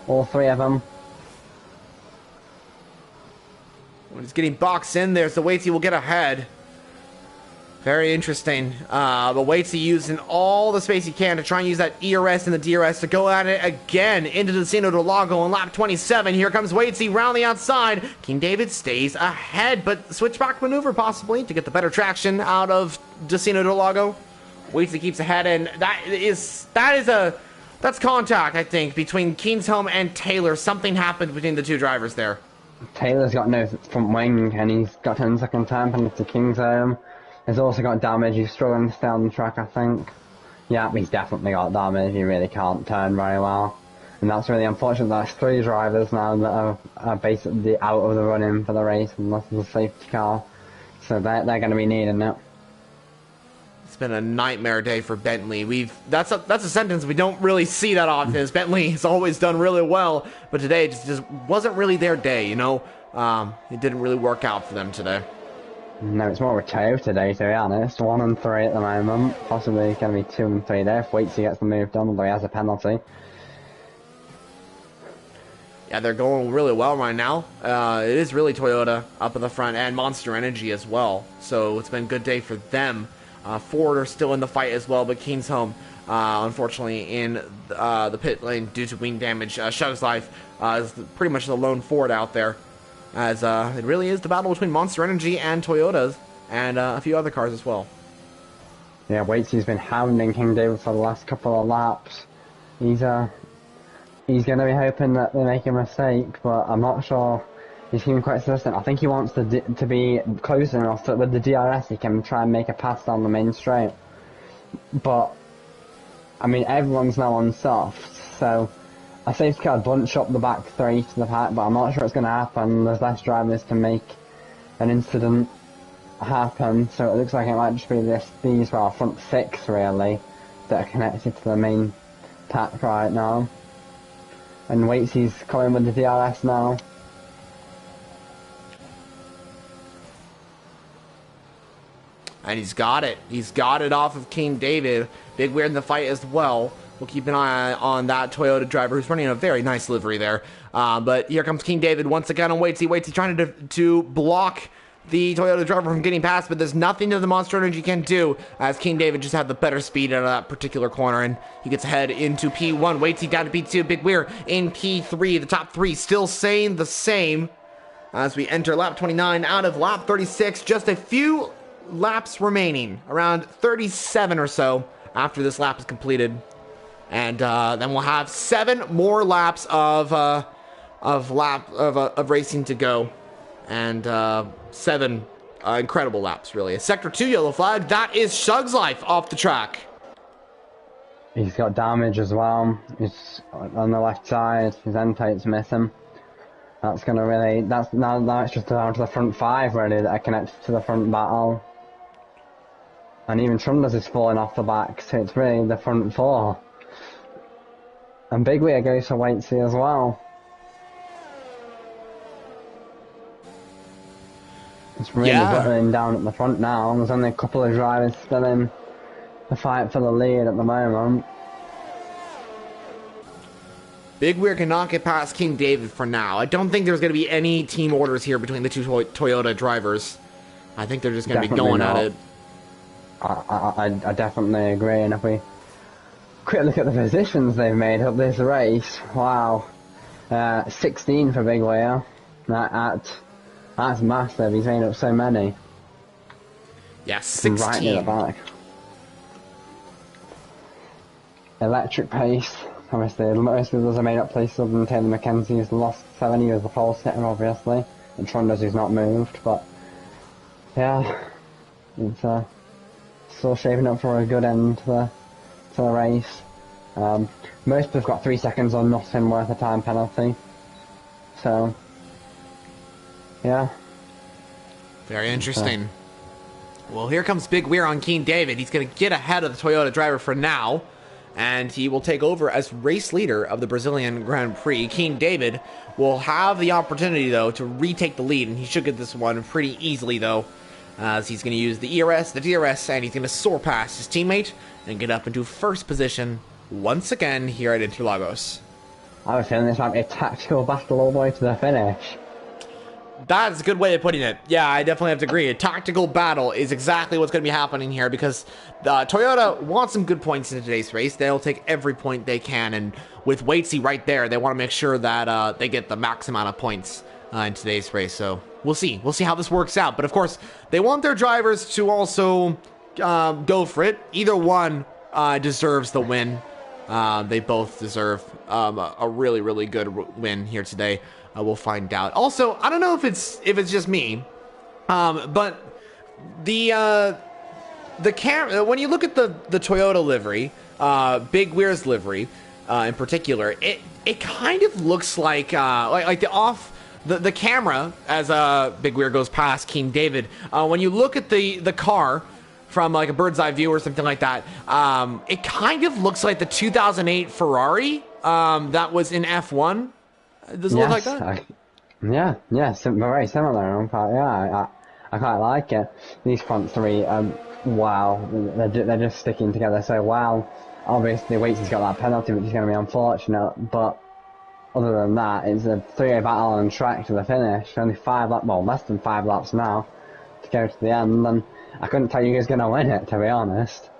All 3 of them. He's getting boxed in there, so Waitsy will get ahead. Very interesting. But Waitsy using all the space he can to try and use that ERS and the DRS to go at it again into Destino del Lago on lap 27. Here comes Waitsy round the outside. King David stays ahead, but switchback maneuver possibly to get the better traction out of Destino del Lago. Waitsy keeps ahead, and that's contact, I think, between Kingsholm and Taylor. Something happened between the 2 drivers there. Taylor's got no front wing, and he's got 10-second time penalty to Kingsholm. He's also got damage. He's struggling to stay on the track, I think. Yeah, he's definitely got damage. He really can't turn very well. And that's really unfortunate. There's 3 drivers now that are basically out of the running for the race unless there's a safety car. So they're going to be needing it. It's been a nightmare day for Bentley. That's a sentence we don't really see that often. As Bentley has always done really well, but today it just wasn't really their day, you know? It didn't really work out for them today. No, it's more of a toe today, to be honest. 1 and 3 at the moment. Possibly going to be 2 and 3 there if Waitsy gets the move done, although he has a penalty. Yeah, they're going really well right now. It is really Toyota up in the front and Monster Energy as well. So it's been a good day for them. Ford are still in the fight as well, but Kingsholm, unfortunately, in the pit lane due to wing damage. Shut his life is pretty much the lone Ford out there, as it really is the battle between Monster Energy and Toyotas and a few other cars as well. Yeah, Waitsy's been hounding King David for the last couple of laps. He's going to be hoping that they make a mistake, but I'm not sure. He's been quite persistent. I think he wants to be close enough that with the DRS he can try and make a pass down the main straight. But, I mean, everyone's now on soft, so a safety car bunch up the back three to the pack, but I'm not sure it's going to happen. There's less drivers to make an incident happen, so it looks like it might just be these front six really that are connected to the main pack right now. And Waitsy's coming with the DRS now. And he's got it. He's got it off of King David. Big Weird in the fight as well. We'll keep an eye on that Toyota driver who's running a very nice livery there. But here comes King David once again on Waitsy. Waitsy trying to block the Toyota driver from getting past, but there's nothing that the Monster Energy can do, as King David just had the better speed out of that particular corner, and he gets ahead into P1. Waitsy down to P2. Big Weird in P3. The top three still staying the same as we enter lap 29 out of lap 36. Just a few laps remaining, around 37 or so after this lap is completed, and then we'll have 7 more laps of racing to go, and 7 incredible laps really. A sector 2 yellow flag. That is Shug's life off the track. He's got damage as well. He's on the left side. His end plate's missing. That's gonna really. That's now it's just down to the front 5 really that are connected to the front battle. And even Trundles is falling off the back, so it's really the front 4. And Big Weir goes for Waitsy as well. It's really buttering down at the front now. There's only a couple of drivers still in the fight for the lead at the moment. Big Weir cannot get past King David for now. I don't think there's going to be any team orders here between the two Toyota drivers. I think they're just going to be going at it. I definitely agree, and if we quick look at the positions they've made up this race, wow, 16 for Big Weir. That's massive. He's made up so many. Yeah, 16. Right near the back. Electric pace. Obviously, most of those are made up places other than Taylor McKenzie, who's lost 7. He was the pole sitter, obviously, and Trundles, who's not moved. But yeah, it's still shaping up for a good end to the race. Most have got 3 seconds or nothing worth a time penalty. So yeah. Very interesting. Well, here comes Big Weir on King David. He's going to get ahead of the Toyota driver for now, and he will take over as race leader of the Brazilian Grand Prix. King David will have the opportunity, though, to retake the lead, and he should get this one pretty easily, though, as he's going to use the ERS, the DRS, and he's going to soar past his teammate and get up into first position once again here at Interlagos. I was feeling this might be a tactical battle all the way to the finish. That's a good way of putting it. Yeah, I definitely have to agree. A tactical battle is exactly what's going to be happening here, because Toyota wants some good points in today's race. They'll take every point they can, and with Waitsy right there, they want to make sure that they get the max amount of points in today's race. So we'll see. We'll see how this works out. But of course, they want their drivers to also go for it. Either one deserves the win. They both deserve a really, really good win here today. We'll find out. Also, I don't know if it's just me, but the camera, when you look at the Toyota livery, Big Weir's livery in particular, it kind of looks like the camera as Big Weir goes past King David. When you look at the car from like a bird's eye view or something like that, it kind of looks like the 2008 Ferrari that was in F1. Does it look like that? Yeah, very similar. I quite like it. These front 3, wow, they're just sticking together so well. Obviously, Waitsy's got that penalty, which is going to be unfortunate, but other tthan that, it's a 3-way battle on track to the finish. Only 5 laps, well, less than 5 laps now to go to the end, and I couldn't tell you who's going to win it, to be honest.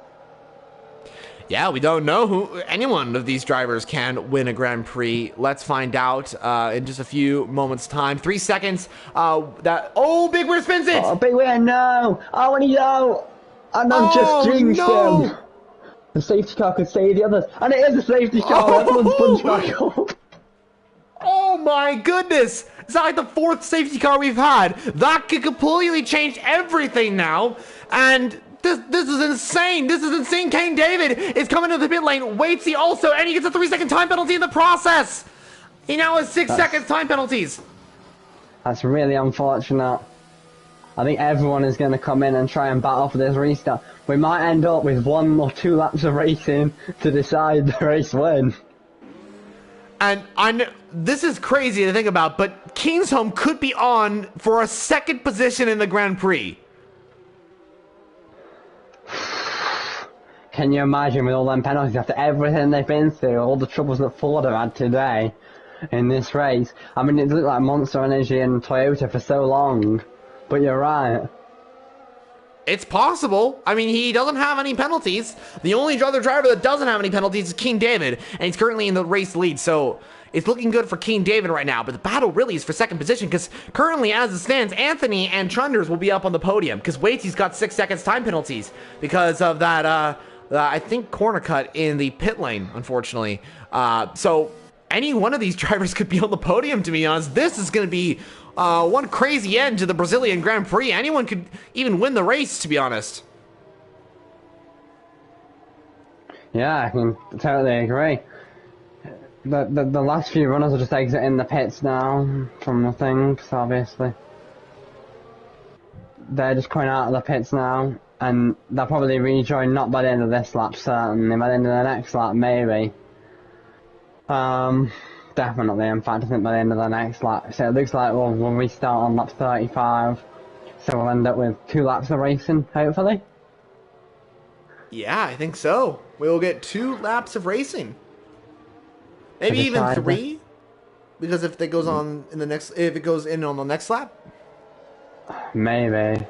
Yeah, we don't know who anyone of these drivers can win a Grand Prix. Let's find out in just a few moments' time. 3 seconds. Big Weir spins it. Oh, Big Weir, no! Oh, and he's out. And I've just jinxed him! The safety car could save the others. And it is a safety car! Everyone's bunched back up! Oh my goodness! Is that like the 4th safety car we've had? That could completely change everything now. And this is insane. This is insane. King David is coming to the pit lane. Waits he also, and he gets a 3-second time penalty in the process. He now has 6 seconds time penalties. That's really unfortunate. I think everyone is going to come in and try and battle for this restart. We might end up with 1 or 2 laps of racing to decide the race win. And I know this is crazy to think about, but Kingsholm could be on for a 2nd position in the Grand Prix. Can you imagine with all them penalties after everything they've been through, all the troubles that Ford have had today in this race? I mean, it looked like Monster Energy and Toyota for so long, but you're right. It's possible. I mean, he doesn't have any penalties. The only other driver that doesn't have any penalties is King David, and he's currently in the race lead, so it's looking good for King David right now, but the battle really is for 2nd position, because currently, as it stands, Anthony and Trunders will be up on the podium, because Waitsy's got 6 seconds time penalties because of that, I think, corner cut in the pit lane, unfortunately. So any one of these drivers could be on the podium, to be honest. This is going to be one crazy end to the Brazilian Grand Prix. Anyone could even win the race, to be honest. Yeah, I can totally agree. The last few runners are just exiting the pits now from the things, obviously. They're just coming out of the pits now, and they'll probably rejoin not by the end of this lap, certainly, by the end of the next lap, maybe. Definitely, in fact, I think by the end of the next lap. So it looks like we'll restart on lap 35, so we'll end up with 2 laps of racing, hopefully. Yeah, I think so. We'll get 2 laps of racing. Maybe even 3, because if it goes on in the next, if it goes in on the next lap. Maybe.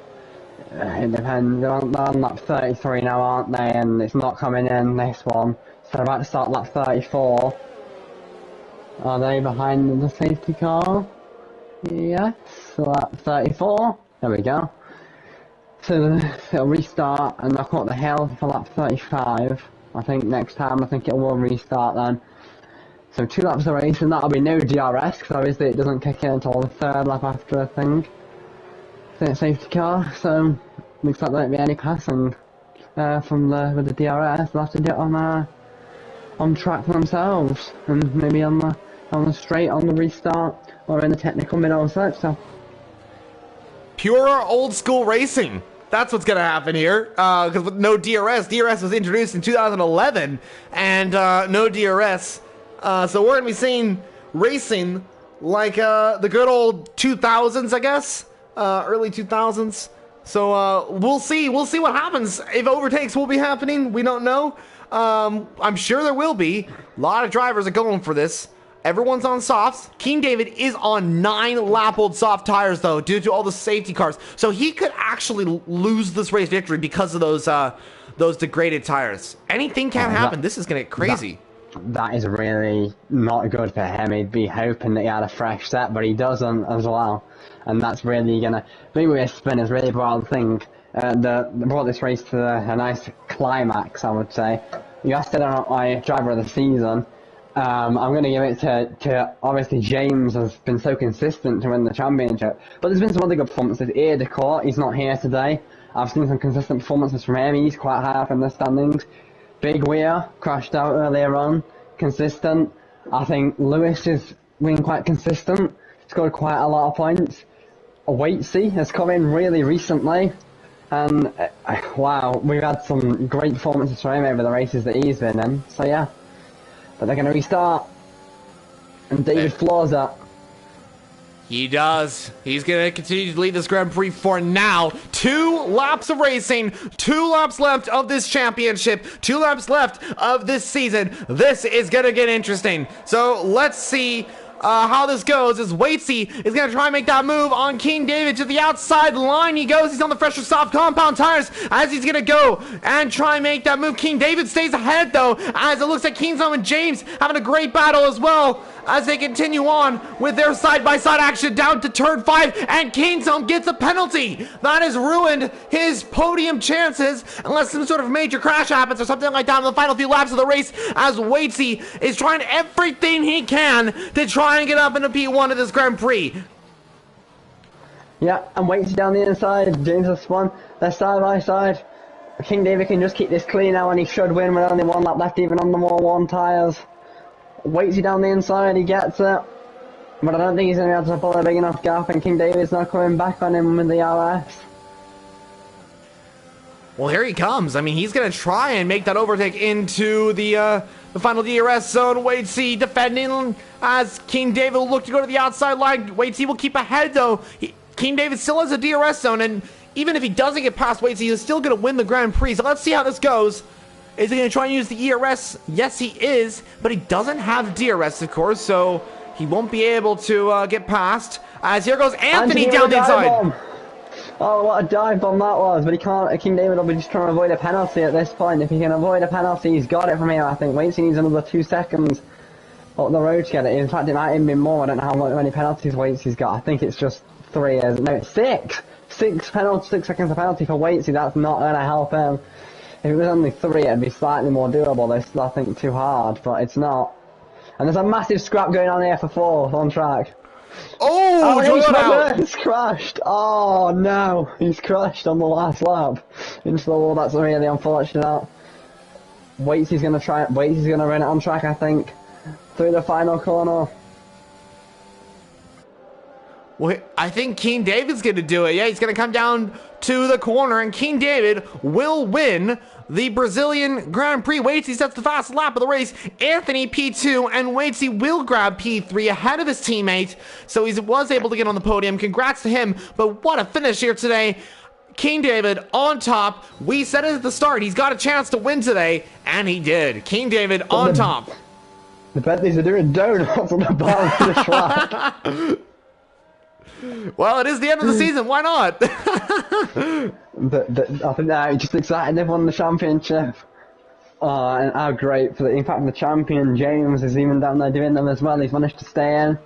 It depends. They're on lap 33 now, aren't they? And it's not coming in this one. So they're about to start lap 34. Are they behind the safety car? Yes. Lap 34. There we go. So it'll restart and they'll cut the hill for lap 35. I think next time, I think it will restart then. So 2 laps of racing, that'll be no DRS, because obviously it doesn't kick in until the 3rd lap after, I think. Safety car, so looks like there won't be any passing with the DRS. They'll have to do it on track for themselves, and maybe on the straight, on the restart, or in the technical middle sector. Pure old school racing. That's what's gonna happen here, because with no DRS was introduced in 2011, and no DRS, so we're gonna be seeing racing like the good old 2000s, I guess. Early 2000s. So we'll see what happens. If overtakes will be happening, we don't know. I'm sure there will be. A lot of drivers are going for this. Everyone's on softs. King David is on 9-lap-old soft tires, though, due to all the safety cars. So he could actually lose this race victory because of those degraded tires. Anything can happen. This is going to get crazy. That is really not good for him. He'd be hoping that he had a fresh set, but he doesn't as well. And that's really gonna maybe a spin is really brought brought this race to a nice climax, I would say. You asked it on my driver of the season. I'm gonna give it to obviously James has been so consistent to win the championship. But there's been some other good performances. Ian Decourt, he's not here today. I've seen some consistent performances from him. He's quite high up in the standings. Big Weir crashed out earlier on. Consistent. I think Lewis is being quite consistent. Scored quite a lot of points. Waitsy has come in really recently, and wow, we've had some great performances from him over the races that he's been in. So yeah, but they're going to restart, and David floors up. He does. He's going to continue to lead this Grand Prix for now. 2 laps of racing, 2 laps left of this championship, 2 laps left of this season. This is going to get interesting. So let's see how this goes is Waitsy is going to try and make that move on King David to the outside line. He goes. He's on the fresher soft compound tires as he's going to go and try and make that move. King David stays ahead, though, as it looks like Kingsome and James having a great battle as well as they continue on with their side-by-side action down to turn 5, and Kingsome gets a penalty. That has ruined his podium chances unless some sort of major crash happens or something like that in the final few laps of the race, as Waitsy is trying everything he can to try and get up into P1 of this Grand Prix. Yeah, and Waitsy down the inside. James has spun. They're side by side. King David can just keep this clean now, and he should win with only one lap left, even on the more worn tyres. Waitsy down the inside, he gets it. But I don't think he's going to be able to pull a big enough gap, and King David's not coming back on him with the RS. Well, here he comes. I mean, he's going to try and make that overtake into the final DRS zone. Waitsy defending as King David will look to go to the outside line. Waitsy will keep ahead, though. King David still has a DRS zone, and even if he doesn't get past Waitsy, he's still going to win the Grand Prix. So let's see how this goes. Is he going to try and use the ERS? Yes, he is, but he doesn't have DRS, of course, so he won't be able to get past. As here goes Anthony down the inside. Bomb. Oh, what a dive bomb that was, but he can't. King David will be just trying to avoid a penalty at this point. If he can avoid a penalty, he's got it from here, I think. Waitsy needs another 2 seconds up the road to get it. In fact, it might even be more. I don't know how many penalties Waitsy's got. I think it's just 3. No, it's 6. 6 seconds of penalty for Waitsy. That's not going to help him. If it was only 3, it'd be slightly more doable. They're still, I think, too hard, but it's not. And there's a massive scrap going on here for 4th on track. Oh, he's crashed. Oh no, he's crashed on the last lap into the wall. That's really unfortunate. Waitsy's gonna try it. Waitsy's gonna run it on track, I think, through the final corner. Well, I think King David's going to do it. Yeah, he's going to come down to the corner, and King David will win the Brazilian Grand Prix. Waitsy sets the fast lap of the race. Anthony P2, and Waitsy will grab P3 ahead of his teammate, so he was able to get on the podium. Congrats to him, but what a finish here today. King David on top. We said it at the start. He's got a chance to win today, and he did. King David on top. The Bentleys are doing donuts on the bottom of the track. Well, it is the end of the season. Why not? I think they're just excited. They've won the championship. And how great for in fact, the champion James is even down there doing them as well. He's managed to stay in,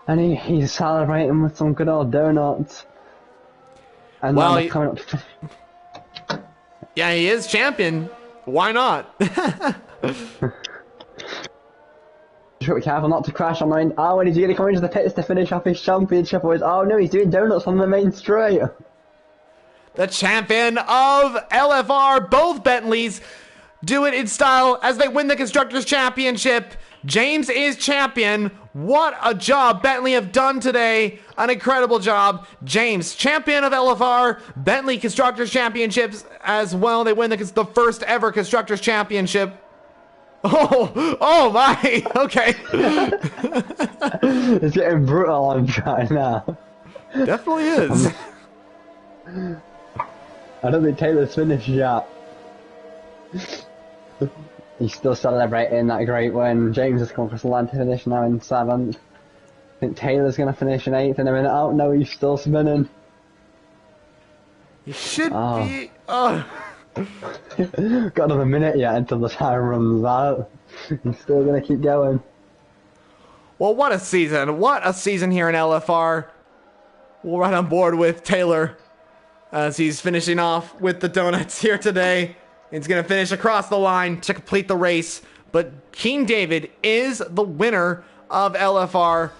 and he's celebrating with some good old donuts. And well, they're coming up. Yeah, he is champion. Why not? Just be careful not to crash on the main. Oh, and he's going to come into the pits to finish off his championship. Oh no, he's doing donuts on the main straight. The champion of LFR, both Bentleys, do it in style as they win the Constructors' Championship. James is champion. What a job Bentley have done today. An incredible job. James, champion of LFR. Bentley Constructors' Championships as well. They win the first ever Constructors' Championship. Oh my, okay. It's getting brutal on track now. Definitely is. I don't think Taylor's finished yet. He's still celebrating that great win. James has come across the line to finish now in 7th. I think Taylor's going to finish in 8th in a minute. Oh no, he's still spinning. He should be. Oh. Got another minute yet until the time runs out. He's still going to keep going. Well, what a season. What a season here in LFR. We'll run on board with Taylor as he's finishing off with the donuts here today. He's going to finish across the line to complete the race. But King David is the winner of LFR,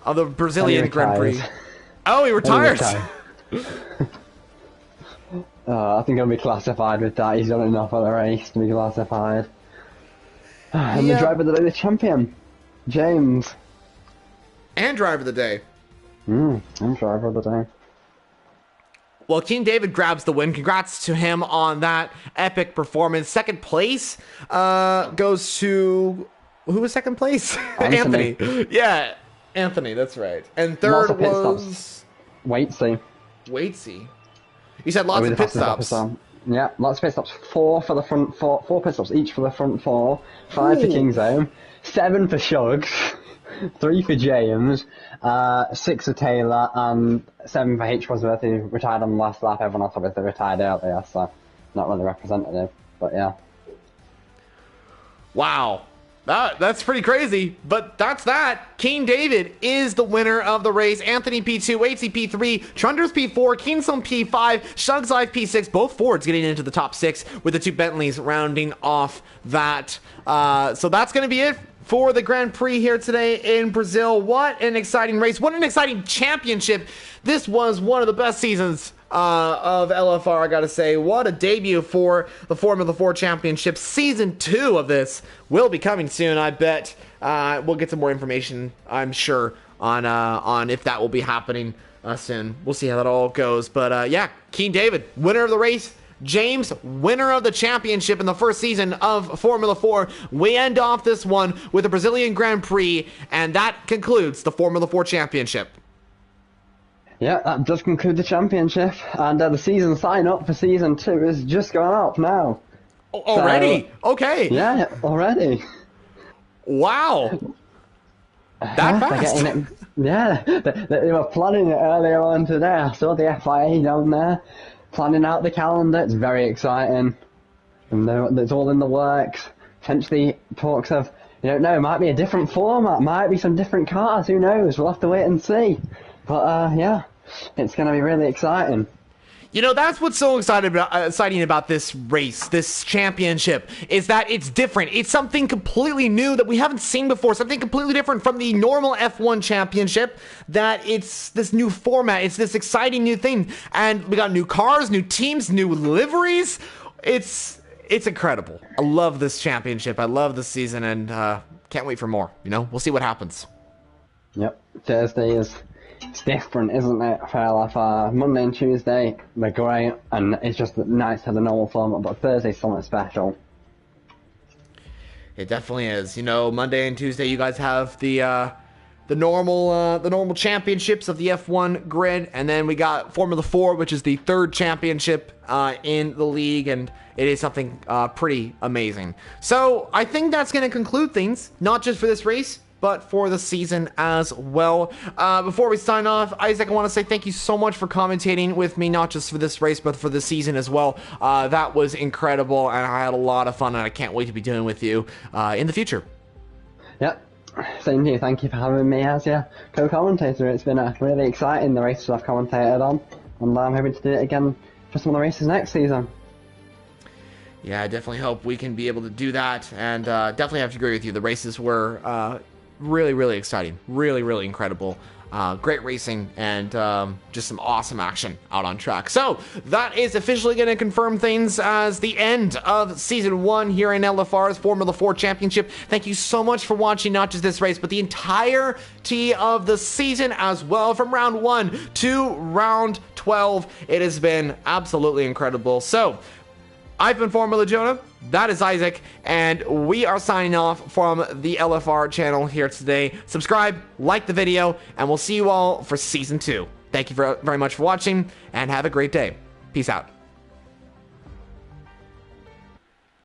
of the Brazilian Grand Prix. Oh, he retires. I think he'll be classified with that. He's done enough of the race to be classified. And the driver of the day, the champion, James. And driver of the day. And driver of the day. Well, King David grabs the win. Congrats to him on that epic performance. Second place goes to... Who was second place? Anthony. Yeah, Anthony, that's right. And third was... Waitsy. You said lots of pit stops. Yeah, lots of pit stops. 4 for the front 4. 4 pit stops each for the front 4. 5 for King's Home. 7 for Shugs. 3 for James, 6 for Taylor, and 7 for H. Bosworth, who retired on the last lap. Everyone else obviously retired earlier, so not really representative, but yeah. Wow. That's pretty crazy, but that's that. King David is the winner of the race. Anthony P2, HC P3, Trunders P4, Kingstone P5, Shugs Life P6. Both Fords getting into the top 6 with the 2 Bentleys rounding off that. So that's going to be it for the Grand Prix here today in Brazil. What an exciting race. What an exciting championship. This was one of the best seasons of LFR, I gotta say. What a debut for the Formula 4 Championship. Season 2 of this will be coming soon, I bet. We'll get some more information, I'm sure, on if that will be happening soon. We'll see how that all goes. But yeah, King David, winner of the race. James, winner of the championship in the first season of Formula 4. We end off this one with the Brazilian Grand Prix, and that concludes the Formula 4 Championship. Yeah, that does conclude the championship, and the season sign-up for Season 2 is just going up now. Already? So, okay. Yeah, already. Wow. That fast? Yeah, they were planning it earlier on today. I saw the FIA down there planning out the calendar. It's very exciting. And it's all in the works. Potentially talks of, you don't know, it might be a different format, might be some different cars, who knows? We'll have to wait and see. But yeah, it's going to be really exciting. You know, that's what's so exciting about this race, this championship, is that it's different. It's something completely new that we haven't seen before, something completely different from the normal F1 championship, that it's this new format, it's this exciting new thing. And we got new cars, new teams, new liveries. It's incredible. I love this championship. I love this season, and can't wait for more. You know, we'll see what happens. Yep, Thursday is... It's different, isn't it, for LFR? Monday and Tuesday, they're great, and it's just nice to have the normal format, but Thursday's something special. It definitely is. You know, Monday and Tuesday, you guys have the normal championships of the F1 grid, and then we got Formula 4, which is the third championship in the league, and it is something pretty amazing. So I think that's going to conclude things, not just for this race, but for the season as well. Before we sign off, Isaac, I want to say thank you so much for commentating with me, not just for this race, but for the season as well. That was incredible, and I had a lot of fun, and I can't wait to be doing with you in the future. Yep, same here. Thank you for having me as your co-commentator. It's been really exciting, the races I've commentated on, and I'm hoping to do it again for some of the races next season. Yeah, I definitely hope we can be able to do that, and definitely have to agree with you. The races were really, really exciting. Really, really incredible. Great racing, and just some awesome action out on track. So that is officially going to confirm things as the end of Season 1 here in LFR's Formula 4 Championship. Thank you so much for watching not just this race, but the entirety of the season as well, from round 1 to round 12. It has been absolutely incredible. So I've been Formula Jonah, that is Isaac, and we are signing off from the LFR channel here today. Subscribe, like the video, and we'll see you all for Season 2. Thank you very much for watching, and have a great day. Peace out.